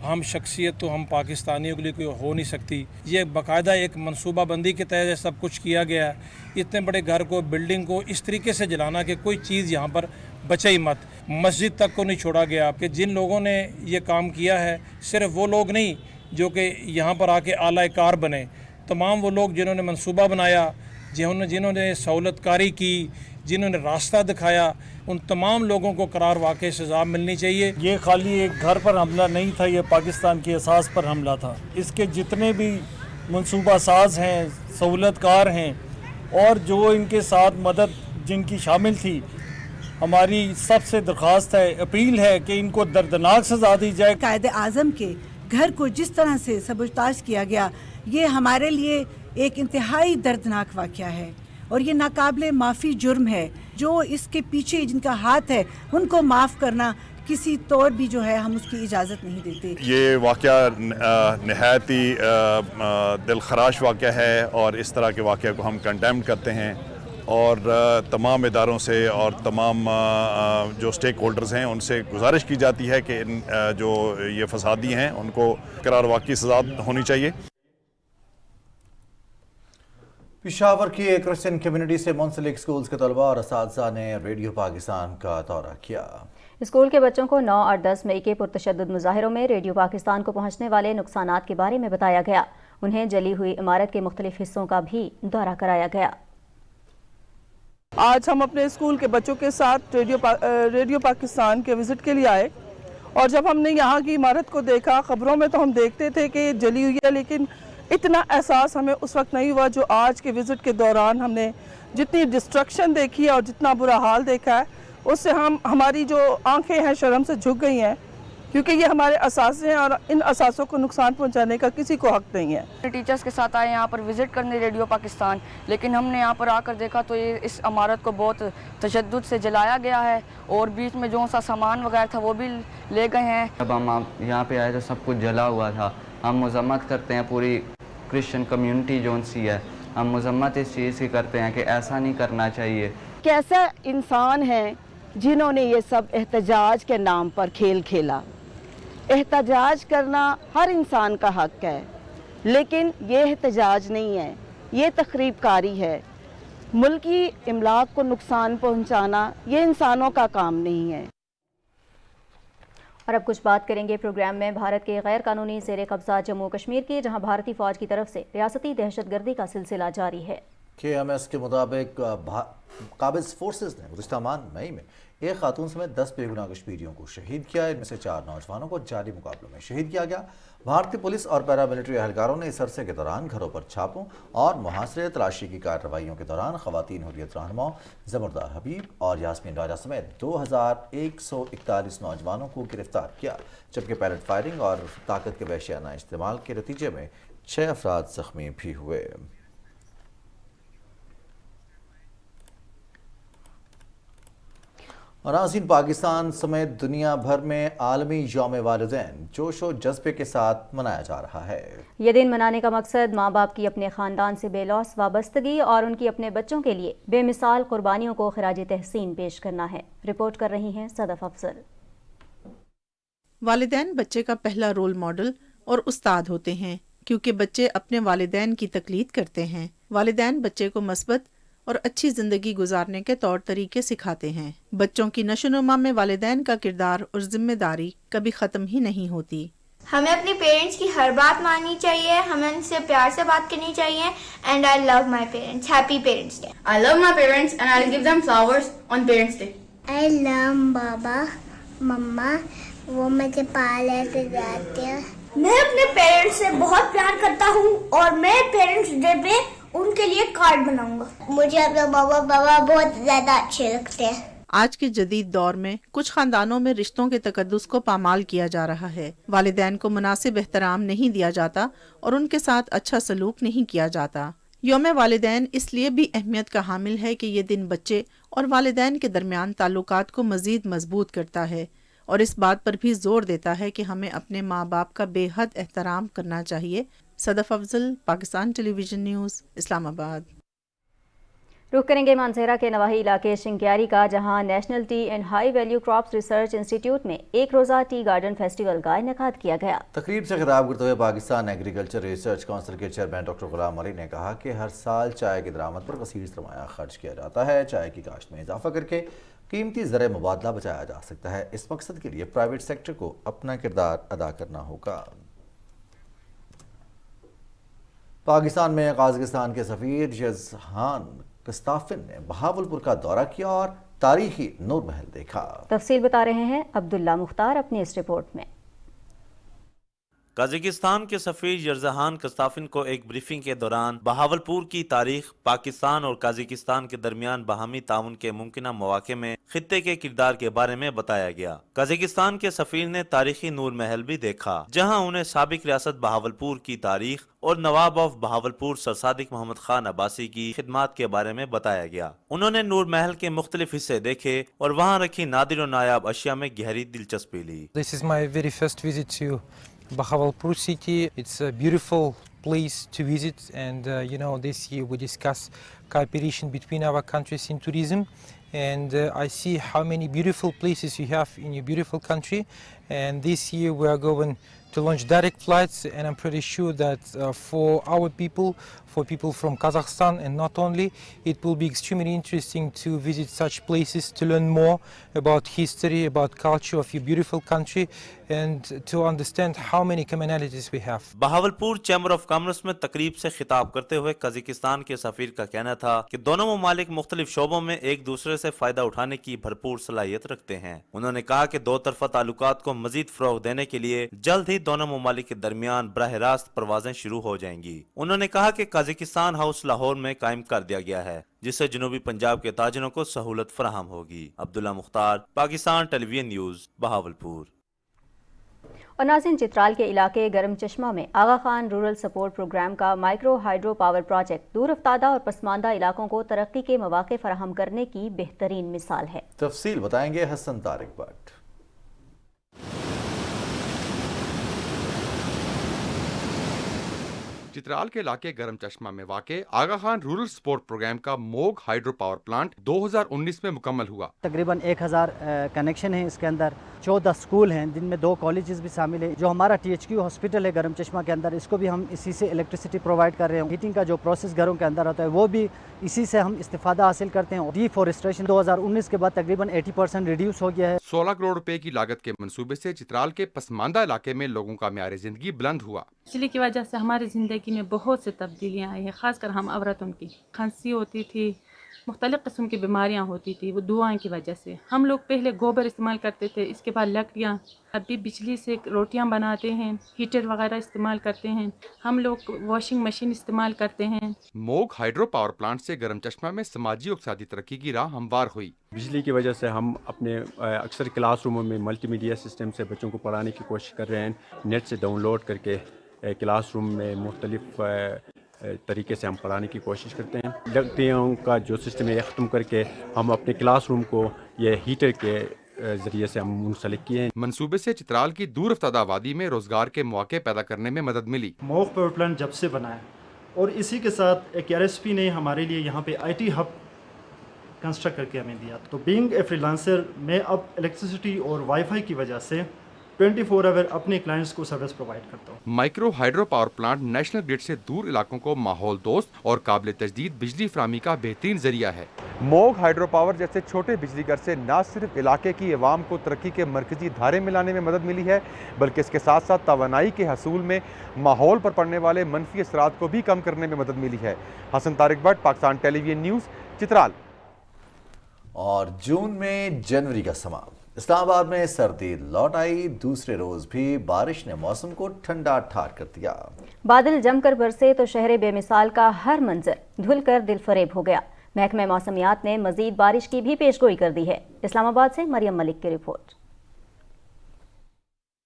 [SPEAKER 8] अहम शख्सियत तो हम पाकिस्तानियों के लिए कोई हो नहीं सकती। ये बाकायदा एक मनसूबा बंदी के तहत सब कुछ किया गया है। इतने बड़े घर को, बिल्डिंग को इस तरीके से जलाना कि कोई चीज़ यहाँ पर बचे ही मत। मस्जिद तक को नहीं छोड़ा गया। कि जिन लोगों ने ये काम किया है सिर्फ वो लोग नहीं जो कि यहाँ पर आके आला कार बने, तमाम वो लोग जिन्होंने मनसूबा बनाया, जिन्होंने सहूलतकारी की, जिन्होंने रास्ता दिखाया, उन तमाम लोगों को करार वाक़ई सज़ा मिलनी चाहिए।
[SPEAKER 9] ये खाली एक घर पर हमला नहीं था, ये पाकिस्तान के एहसास पर हमला था। इसके जितने भी मनसूबा साज हैं, सहूलतकार हैं और जो इनके साथ मदद जिनकी शामिल थी, हमारी सबसे दरख्वास्त है, अपील है कि इनको दर्दनाक सज़ा दी जाए।
[SPEAKER 10] कायद आज़म के घर को जिस तरह से सबूताज किया गया, ये हमारे लिए एक इंतहाई दर्दनाक वाक़या है और ये नाकाबिले माफ़ी जुर्म है। जो इसके पीछे जिनका हाथ है उनको माफ़ करना किसी तौर भी जो है हम उसकी इजाज़त नहीं देते।
[SPEAKER 11] ये वाक़या नहायत ही दिलखराश वाक़या है और इस तरह के वाक़या को हम कंडेम करते हैं और तमाम इदारों से और तमाम जो स्टेक होल्डर्स हैं उनसे गुजारिश की जाती है कि इन जो ये फसादी हैं उनको करार वाक़ई सज़ा होनी चाहिए।
[SPEAKER 1] पेशावर की एक क्रिश्चियन कम्युनिटी से मुंसलिक स्कूल्स के तलबा और असातिज़ा ने रेडियो पाकिस्तान का दौरा किया।
[SPEAKER 2] स्कूल के बच्चों को 9 और 10 मई के पुरतशद्दुद मुजाहिरों में रेडियो पाकिस्तान को पहुंचने वाले नुकसानात के बारे में बताया गया। उन्हें जली हुई इमारत के मुख्तलिफ हिस्सों का भी दौरा कराया गया।
[SPEAKER 12] आज हम अपने स्कूल के बच्चों के साथ रेडियो पाकिस्तान के विज़िट के लिए आए और जब हमने यहाँ की इमारत को देखा, ख़बरों में तो हम देखते थे कि जली हुई है, लेकिन इतना एहसास हमें उस वक्त नहीं हुआ जो आज के विज़िट के दौरान हमने जितनी डिस्ट्रक्शन देखी है और जितना बुरा हाल देखा है, उससे हमारी जो आंखें हैं शर्म से झुक गई हैं, क्योंकि ये हमारे असासे हैं और इन असासों को नुकसान पहुंचाने का किसी को हक नहीं है।
[SPEAKER 14] टीचर्स के साथ आए यहाँ पर विज़िट करने रेडियो पाकिस्तान, लेकिन हमने यहाँ पर आकर देखा तो ये इस इमारत को बहुत तशद्दुद से जलाया गया है और बीच में जो सा सामान वगैरह था वो भी ले गए हैं।
[SPEAKER 15] जब हम यहाँ पे आए तो सब कुछ जला हुआ था। हम मजम्मत करते हैं, पूरी क्रिश्चियन कम्युनिटी जो सी है, हम मजम्मत इस चीज़ की करते हैं कि ऐसा नहीं करना चाहिए।
[SPEAKER 28] कैसा इंसान है जिन्होंने ये सब एहतजाज के नाम पर खेल खेला। एहतजाज करना हर इंसान का हक है, लेकिन ये एहतजाज नहीं है, ये तखरीबकारी है। मुल्की इमलाक को नुकसान पहुंचाना ये इंसानों का काम नहीं है।
[SPEAKER 2] और अब कुछ बात करेंगे प्रोग्राम में भारत के गैर कानूनी ज़ेर कब्जा जम्मू कश्मीर की, जहां भारतीय फौज की तरफ से रियासती दहशतगर्दी का सिलसिला जारी है।
[SPEAKER 1] KMS کے مطابق قابض فورسز نے گزشتہ ماہ مئی میں ایک خاتون سمیت 10 بے گناہ کشمیریوں کو شہید کیا. ان میں سے 4 نوجوانوں کو جاری مقابلوں میں شہید کیا گیا. بھارتی پولیس اور پیراملٹری اہلکاروں نے اس عرصے کے دوران گھروں پر چھاپوں اور محاصرے تلاشی کی کارروائیوں کے دوران خواتین حریت رہنما زمردہ حبیب اور یاسمین راجہ سمیت 2141 نوجوانوں کو گرفتار کیا، جبکہ پیلٹ فائرنگ اور طاقت کے وحشیانہ استعمال کے نتیجے میں 6 افراد زخمی بھی ہوئے. اور ناظرین، پاکستان سمیت دنیا بھر میں عالمی یوم والدین جوش و جذبے کے ساتھ منایا جا رہا ہے.
[SPEAKER 2] یہ دن منانے کا مقصد ماں باپ کی اپنے خاندان سے بے لوث وابستگی اور ان کی اپنے بچوں کے لیے بے مثال قربانیوں کو خراج تحسین پیش کرنا ہے. رپورٹ کر رہی ہیں صدف افضل.
[SPEAKER 13] والدین بچے کا پہلا رول ماڈل اور استاد ہوتے ہیں، کیونکہ بچے اپنے والدین کی تقلید کرتے ہیں. والدین بچے کو مثبت اور اچھی زندگی گزارنے کے طور طریقے سکھاتے ہیں. بچوں کی نشو و نما میں والدین کا کردار اور ذمہ داری کبھی ختم ہی نہیں ہوتی.
[SPEAKER 16] ہمیں اپنے پیرنٹس کی ہر بات ماننی چاہیے، ہمیں ان سے پیار سے بات کرنی چاہیے. And I love my parents. Happy parents day.
[SPEAKER 17] I love my parents and I'll give them flowers on Parents Day.
[SPEAKER 18] I love بابا مما، وہ مجھے پالے کے جاتے ہیں.
[SPEAKER 16] میں اپنے پیرنٹس سے بہت پیار کرتا ہوں اور میں پیرنٹس ڈے پہ ان کے لیے کارڈ بناؤں گا.
[SPEAKER 18] مجھے اپنے بابا بہت زیادہ اچھے لگتے ہیں.
[SPEAKER 13] آج کے جدید دور میں کچھ خاندانوں میں رشتوں کے تقدس کو پامال کیا جا رہا ہے. والدین کو مناسب احترام نہیں دیا جاتا اور ان کے ساتھ اچھا سلوک نہیں کیا جاتا. یوم والدین اس لیے بھی اہمیت کا حامل ہے کہ یہ دن بچے اور والدین کے درمیان تعلقات کو مزید مضبوط کرتا ہے اور اس بات پر بھی زور دیتا ہے کہ ہمیں اپنے ماں باپ کا بے حد احترام کرنا چاہیے. صدف افضل، پاکستان ٹیلی ویژن نیوز، اسلام آباد.
[SPEAKER 2] رخ کریں گے مانسہرہ کے نواحی علاقے شنکیاری کا، جہاں national T and high value crops research institute میں ایک روزہ ٹی گارڈن فیسٹیول کا انعقاد کیا گیا.
[SPEAKER 1] تقریب سے خطاب کرتے ہوئے پاکستان ایگریکلچر ریسرچ کونسل کے چیئرمین ڈاکٹر غلام علی نے کہا کہ ہر سال چائے کی درآمد پر کثیر سرمایہ خرچ کیا جاتا ہے. چائے کی کاشت میں اضافہ کر کے قیمتی زرعی مبادلہ بچایا جا سکتا ہے. اس مقصد کے لیے پرائیویٹ سیکٹر کو اپنا کردار ادا کرنا ہوگا. پاکستان میں قازقستان کے سفیر یزہان کستافن نے بہاولپور کا دورہ کیا اور تاریخی نور محل دیکھا.
[SPEAKER 2] تفصیل بتا رہے ہیں عبداللہ مختار اپنی اس رپورٹ میں.
[SPEAKER 19] قازقستان کے سفیر یزہان کستافن کو ایک بریفنگ کے دوران بہاولپور کی تاریخ، پاکستان اور قازقستان کے درمیان باہمی تعاون کے ممکنہ مواقع میں خطے کے کردار کے بارے میں بتایا گیا. قازقستان کے سفیر نے تاریخی نور محل بھی دیکھا، جہاں انہیں سابق ریاست بہاولپور کی تاریخ اور نواب آف بہاولپور سر صادق محمد خان عباسی کی خدمات کے بارے میں بتایا گیا. انہوں نے نور محل کے مختلف حصے دیکھے اور وہاں رکھی نادر و نایاب اشیاء میں گہری دلچسپی لی.
[SPEAKER 20] This is my very first visit to Bahawalpur city. It's a beautiful place to visit, and this year we discuss cooperation between our countries in tourism, and I see how many beautiful places you have in your beautiful country, and this year we are going to launch direct flights, and I'm pretty sure that for our people, for people from Kazakhstan and not only, it will be extremely interesting to visit such places, to learn more about history, about culture of your beautiful country, and to understand how many commonalities we have.
[SPEAKER 19] Bahawalpur chamber of commerce میں تقریب سے خطاب کرتے ہوئے Kazakhstan کے سفیر کا کہنا تھا کہ دونوں ممالک مختلف شعبوں میں ایک دوسرے سے فائدہ اٹھانے کی بھرپور صلاحیت رکھتے ہیں. انہوں نے کہا کہ دو طرفہ تعلقات کو مزید فروغ دینے کے لیے جلد ہی دونوں ممالک کے درمیان براہ راست پروازیں شروع ہو جائیں گی. انہوں نے کہا کہ قازقستان ہاؤس لاہور میں قائم کر دیا گیا ہے، جس سے جنوبی پنجاب کے تاجروں کو سہولت فراہم ہوگی. عبداللہ مختار، پاکستان ٹیلی ویژن نیوز، بہاولپور.
[SPEAKER 2] اور ناظرین، چترال کے علاقے گرم چشمہ میں آغا خان رورل سپورٹ پروگرام کا مائکرو ہائیڈرو پاور پروجیکٹ دور افتادہ اور پسماندہ علاقوں کو ترقی کے مواقع فراہم کرنے کی بہترین مثال ہے.
[SPEAKER 1] تفصیل بتائیں گے حسن طارق بٹ.
[SPEAKER 21] چترال کے علاقے گرم چشمہ میں واقع آغا خان رورل سپورٹ پروگرام کا موگ ہائیڈرو پاور پلانٹ 2019 میں مکمل ہوا.
[SPEAKER 22] تقریباً 1000 کنیکشن ہیں اس کے اندر
[SPEAKER 3] 14 स्कूल हैं जिनमें 2 कॉलेजेस भी शामिल है। जो हमारा THQ हॉस्पिटल है गरम चश्मा के अंदर, इसको भी हम इसी से इलेक्ट्रिसिटी प्रोवाइड कर रहे हैं। हीटिंग का जो प्रोसेस घरों के अंदर होता है वो भी इसी से हम इस्तेफादा हासिल करते हैं। डिफॉरेस्टेशन 2019 के बाद तकरीबन 80% रिड्यूस हो गया है।
[SPEAKER 21] 16 करोड़ रुपए की लागत के मंसूबे से चित्राल के पसमानदा इलाके में लोगों का म्यार जिंदगी बुलंद हुआ।
[SPEAKER 4] बिजली की वजह से हमारी ज़िंदगी में बहुत से तब्दीलियाँ आई हैं, ख़ासकर हम औरतों की खांसी होती थी, मुख्तलिफ़ किस्म की बीमारियाँ होती थी, वो धुआं की वजह से। हम लोग पहले गोबर इस्तेमाल करते थे, इसके बाद लकड़ियाँ, अभी बिजली से रोटियाँ बनाते हैं, हीटर वगैरह इस्तेमाल करते हैं, हम लोग वॉशिंग मशीन इस्तेमाल करते हैं।
[SPEAKER 21] मोग हाइड्रो पावर प्लांट से गरम चश्मा में समाजी और इक़्तिसादी तरक्की की राह हमवार हुई।
[SPEAKER 22] बिजली की वजह से हम अपने अक्सर क्लासरूमों में मल्टीमीडिया सिस्टम से बच्चों को पढ़ाने की कोशिश कर रहे हैं। नेट से डाउनलोड करके क्लासरूम में मुख्तलिफ तरीके से हम पढ़ाने की कोशिश करते हैं। लकड़ियों का जो सिस्टम है ख़त्म करके हम अपने क्लासरूम को ये हीटर के ज़रिए से हम मुंसलिक किए हैं।
[SPEAKER 21] मंसूबे से चित्राल की दूर अफ्तादा आबादी में रोज़गार के मौके पैदा करने में मदद मिली।
[SPEAKER 23] मोग पावर प्लांट जब से बना है और इसी के साथ एक RSP ने हमारे लिए यहाँ पे IT हब कंस्ट्रक्ट करके हमें दिया। तो बीइंग ए फ्रीलांसर मैं अब इलेक्ट्रिसिटी और वाईफाई की वजह से 24 आवर अपने क्लाइंट्स को सर्विस प्रोवाइड करता हूँ।
[SPEAKER 21] Micro hydro power plant national grid से दूर इलाकों को माहौल दोस्त और काबिल तजदीद बिजली फराहमी का बेहतरीन जरिया है। मोग हाइड्रो पावर जैसे छोटे बिजली घर से न सिर्फ इलाके की अवाम को तरक्की के मरकजी धारे में लाने में मदद मिली है, बल्कि इसके साथ साथ तवानाई के हसूल में माहौल पर पड़ने वाले मनफी असरात को भी कम करने में मदद मिली है। Hasan Tariq Bhatt, Pakistan television news, Chitral.
[SPEAKER 1] और जून में जनवरी का समा, इस्लामाबाद में सर्दी लौट आई। दूसरे रोज भी बारिश ने मौसम को ठंडा ठार कर दिया।
[SPEAKER 2] बादल जमकर बरसे तो शहर बेमिसाल का हर मंजर धुल कर दिल फरेब हो गया। महकमे मौसमियात ने मजीद बारिश की भी पेशगोई कर दी है। इस्लामाबाद से मरियम मलिक की रिपोर्ट।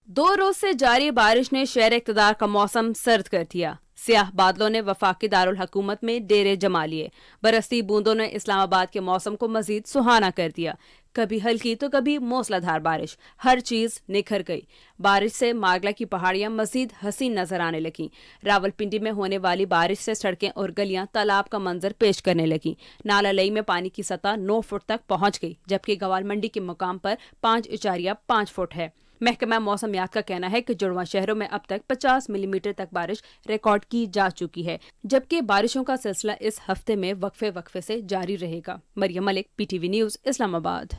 [SPEAKER 24] 2 रोज से जारी बारिश ने शहर इक़्तिदार का मौसम सर्द कर दिया। स्याह बादलों ने वफाकी दारुल हुकूमत में डेरे जमा लिए। बरसती बूंदों ने इस्लामाबाद के मौसम को मजीद सुहाना कर दिया। कभी हल्की तो कभी मूसलाधार बारिश, हर चीज निखर गई। बारिश से मागला की पहाड़ियां मजीद हसीन नजर आने लगी। रावलपिंडी में होने वाली बारिश से सड़कें और गलियां तालाब का मंजर पेश करने लगी। नाला लई में पानी की सतह 9 फुट तक पहुंच गई, जबकि गवाल मंडी के मुकाम पर 5.5 फुट है। महकमा मौसमियात का कहना है कि जुड़वा शहरों में अब तक 50 मिलीमीटर तक बारिश रिकॉर्ड की जा चुकी है, जबकि बारिशों का सिलसिला इस हफ्ते में वक्फे से जारी रहेगा। Maryam Malik, PTV news, Islamabad.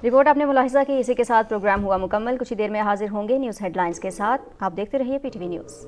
[SPEAKER 2] Report आपने मुलाहिजा की। इसी के साथ प्रोग्राम हुआ मुकम्मल। कुछ ही देर में हाजिर होंगे न्यूज़ हेडलाइंस के साथ। आप देखते रहिए PTV न्यूज़।